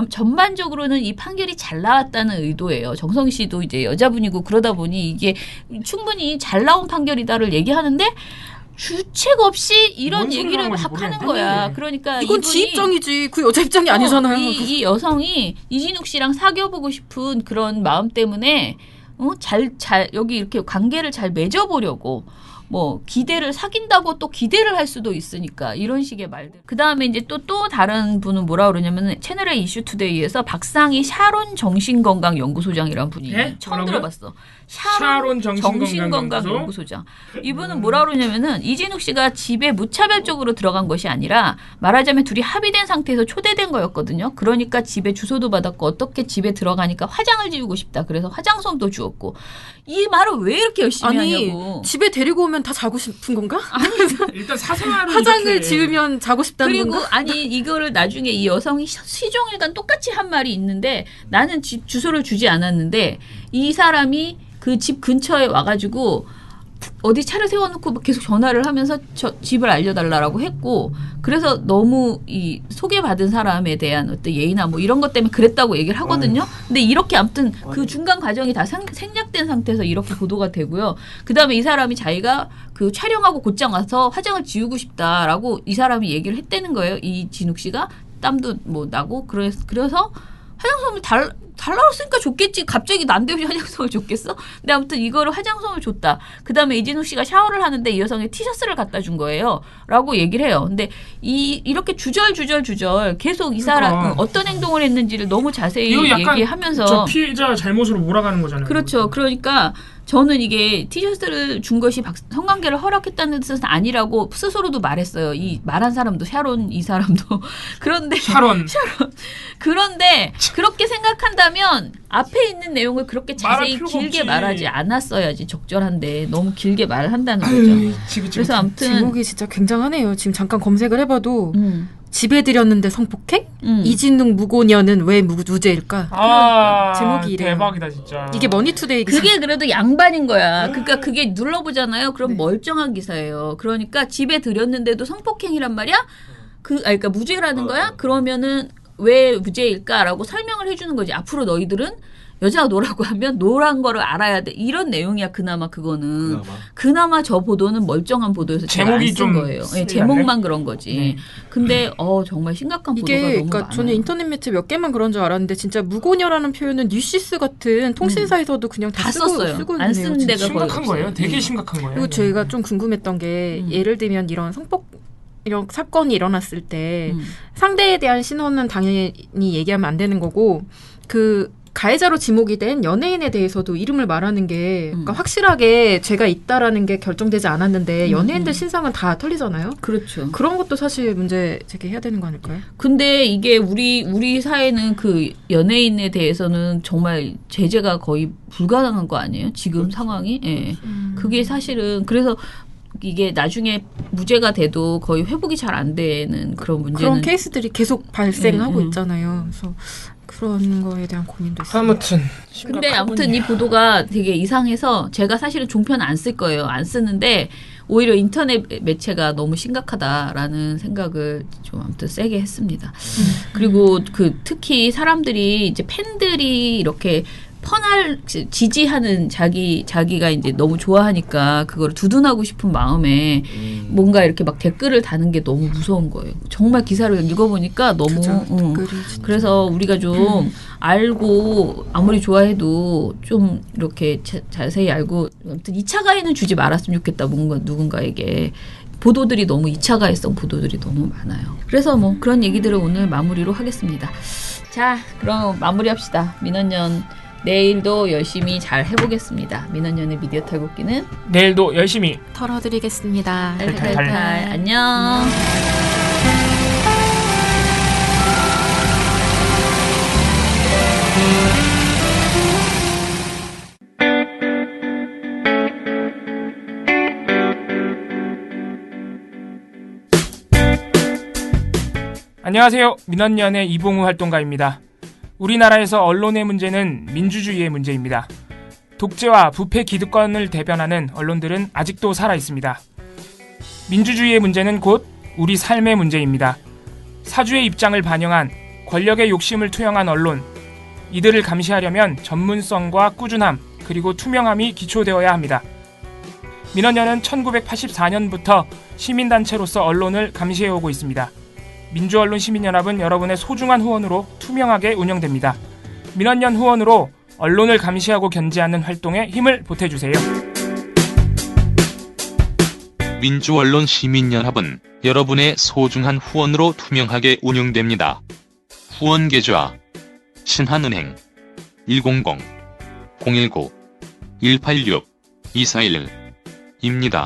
전반적으로는 이 판결이 잘 나왔다는 의도예요. 정성희 씨도 이제 여자분이고 그러다 보니 이게 충분히 잘 나온 판결이다를 얘기하는데 주책 없이 이런 얘기를 막 하는 거야. 그러니까 이건 지 입장이지 그 여자 입장이 아니잖아요. 이 여성이 이진욱 씨랑 사귀어보고 싶은 그런 마음 때문에 여기 이렇게 관계를 잘 맺어보려고 뭐 기대를 사귄다고 또 기대를 할 수도 있으니까 이런 식의 말들. 그 다음에 이제 또 다른 분은 뭐라 그러냐면 채널A 이슈투데이에서 박상희 샤론 정신건강연구소장이라는 분이 처음 들어봤어. 샤론 정신건강연구소장. 이분은 뭐라 그러냐면은 이진욱 씨가 집에 무차별적으로 들어간 것이 아니라 말하자면 둘이 합의된 상태에서 초대된 거였거든요. 그러니까 집에 주소도 받았고 어떻게 집에 들어가니까 화장을 지우고 싶다. 그래서 화장솜도 주었고 이 말을 왜 이렇게 열심히 하냐고. 집에 데리고 오면 다 자고 싶은 건가? 아니 일단 사생활을 화장을 이렇게... 지으면 자고 싶다는 그리고 건가? 아니 이거를 나중에 이 여성이 시종일관 똑같이 한 말이 있는데 나는 집 주소를 주지 않았는데 이 사람이 그 집 근처에 와가지고 어디 차를 세워놓고 계속 전화를 하면서 집을 알려달라고 했고 그래서 너무 이 소개받은 사람에 대한 어떤 예의나 뭐 이런 것 때문에 그랬다고 얘기를 하거든요. 근데 이렇게 아무튼 그 중간 과정이 다 생략된 상태에서 이렇게 보도가 되고요. 그다음에 이 사람이 자기가 그 촬영하고 곧장 와서 화장을 지우고 싶다라고 이 사람이 얘기를 했다는 거예요. 이진욱 씨가 땀도 뭐 나고 그래서 화장솜을 달라왔으니까 줬겠지. 갑자기 난데없이 화장솜을 줬겠어? 근데 아무튼 이거를 화장솜을 줬다. 그 다음에 이진욱 씨가 샤워를 하는데 이 여성이 티셔츠를 갖다 준 거예요. 라고 얘기를 해요. 근데 이렇게 주절 계속 이 사람 어떤 행동을 했는지를 너무 자세히 얘기하면서 저 피해자 잘못으로 몰아가는 거잖아요. 그렇죠. 그러니까 저는 이게 티셔츠를 준 것이 성관계를 허락했다는 뜻은 아니라고 스스로도 말했어요. 이 말한 사람도 이 사람도. 그런데 그런데 그렇게 생각한다면 앞에 있는 내용을 그렇게 자세히 길게 말하지 않았어야지 적절한데 너무 길게 말한다는 거죠. 그래서 아무튼 제목이 진짜 굉장하네요. 지금 잠깐 검색을 해봐도 집에 들였는데 성폭행? 이진욱 무고녀는 왜 무죄일까? 제목이 이래요. 대박이다 진짜. 이게 머니투데이 기사. 그게 그래도 양반인 거야. 그러니까 그게 눌러보잖아요. 그럼 멀쩡한 기사예요. 그러니까 집에 들였는데도 성폭행이란 말이야? 그러니까 무죄라는 거야? 그러면은 왜 무죄일까라고 설명을 해주는 거지. 앞으로 너희들은 여자가 노라고 하면 노란 거를 알아야 돼. 이런 내용이야. 그나마 그거는. 그나마 저 보도는 멀쩡한 보도여서 제목이 좀 거예요. 네, 제목만 그런 거지. 근데 정말 심각한 보도가 너무 그러니까 많아요. 저는 인터넷 매체 몇 개만 그런 줄 알았는데 진짜 무고녀라는 표현은 뉴시스 같은 통신사에서도 그냥 다 썼어요. 쓰고 안 있네요. 쓰는 데가 심각한 거예요. 되게 심각한 거예요. 그리고 저희가 좀 궁금했던 게 예를 들면 이런 이런 사건이 일어났을 때 상대에 대한 신원은 당연히 얘기하면 안 되는 거고 그 가해자로 지목이 된 연예인에 대해서도 이름을 말하는 게 그러니까 확실하게 죄가 있다라는 게 결정되지 않았는데 연예인들 신상은 다 털리잖아요. 그렇죠. 그런 것도 사실 문제 제기해야 되는 거 아닐까요? 근데 이게 우리 사회는 그 연예인에 대해서는 정말 제재가 거의 불가능한 거 아니에요? 지금 상황이? 예. 그게 사실은 그래서 이게 나중에 무죄가 돼도 거의 회복이 잘 안 되는 그런 문제는 그런 케이스들이 계속 발생하고 있잖아요. 그래서 그런 거에 대한 고민도 있어요. 아무튼 근데 아무튼 이 보도가 되게 이상해서 제가 사실은 종편 안 쓸 거예요. 안 쓰는데 오히려 인터넷 매체가 너무 심각하다라는 생각을 좀 아무튼 세게 했습니다. 그리고 특히 사람들이 이제 팬들이 이렇게 지지하는 자기가 이제 너무 좋아하니까 그걸 두둔하고 싶은 마음에 뭔가 이렇게 막 댓글을 다는 게 너무 무서운 거예요. 정말 기사를 읽어보니까 너무 그래서 우리가 좀 알고 아무리 좋아해도 좀 이렇게 자세히 알고 아무튼 2차 가해는 주지 말았으면 좋겠다. 뭔가 누군가에게 보도들이 너무 2차 가해성 보도들이 너무 많아요. 그래서 뭐 그런 얘기들을 오늘 마무리로 하겠습니다. 자, 그럼 마무리합시다. 민원연 내일도 열심히 잘 해보겠습니다. 민원연의 미디어 탈곡기는 내일도 열심히 털어드리겠습니다. 탈탈탈. 안녕. 안녕하세요. 민원연의 이봉우 활동가입니다. 우리나라에서 언론의 문제는 민주주의의 문제입니다. 독재와 부패 기득권을 대변하는 언론들은 아직도 살아있습니다. 민주주의의 문제는 곧 우리 삶의 문제입니다. 사주의 입장을 반영한 권력의 욕심을 투영한 언론, 이들을 감시하려면 전문성과 꾸준함 그리고 투명함이 기초되어야 합니다. 민원연은 1984년부터 시민단체로서 언론을 감시해오고 있습니다. 민주언론시민연합은 여러분의 소중한 후원으로 투명하게 운영됩니다. 민원연 후원으로 언론을 감시하고 견제하는 활동에 힘을 보태주세요. 민주언론시민연합은 여러분의 소중한 후원으로 투명하게 운영됩니다. 후원 계좌 신한은행 100-019-186-241입니다.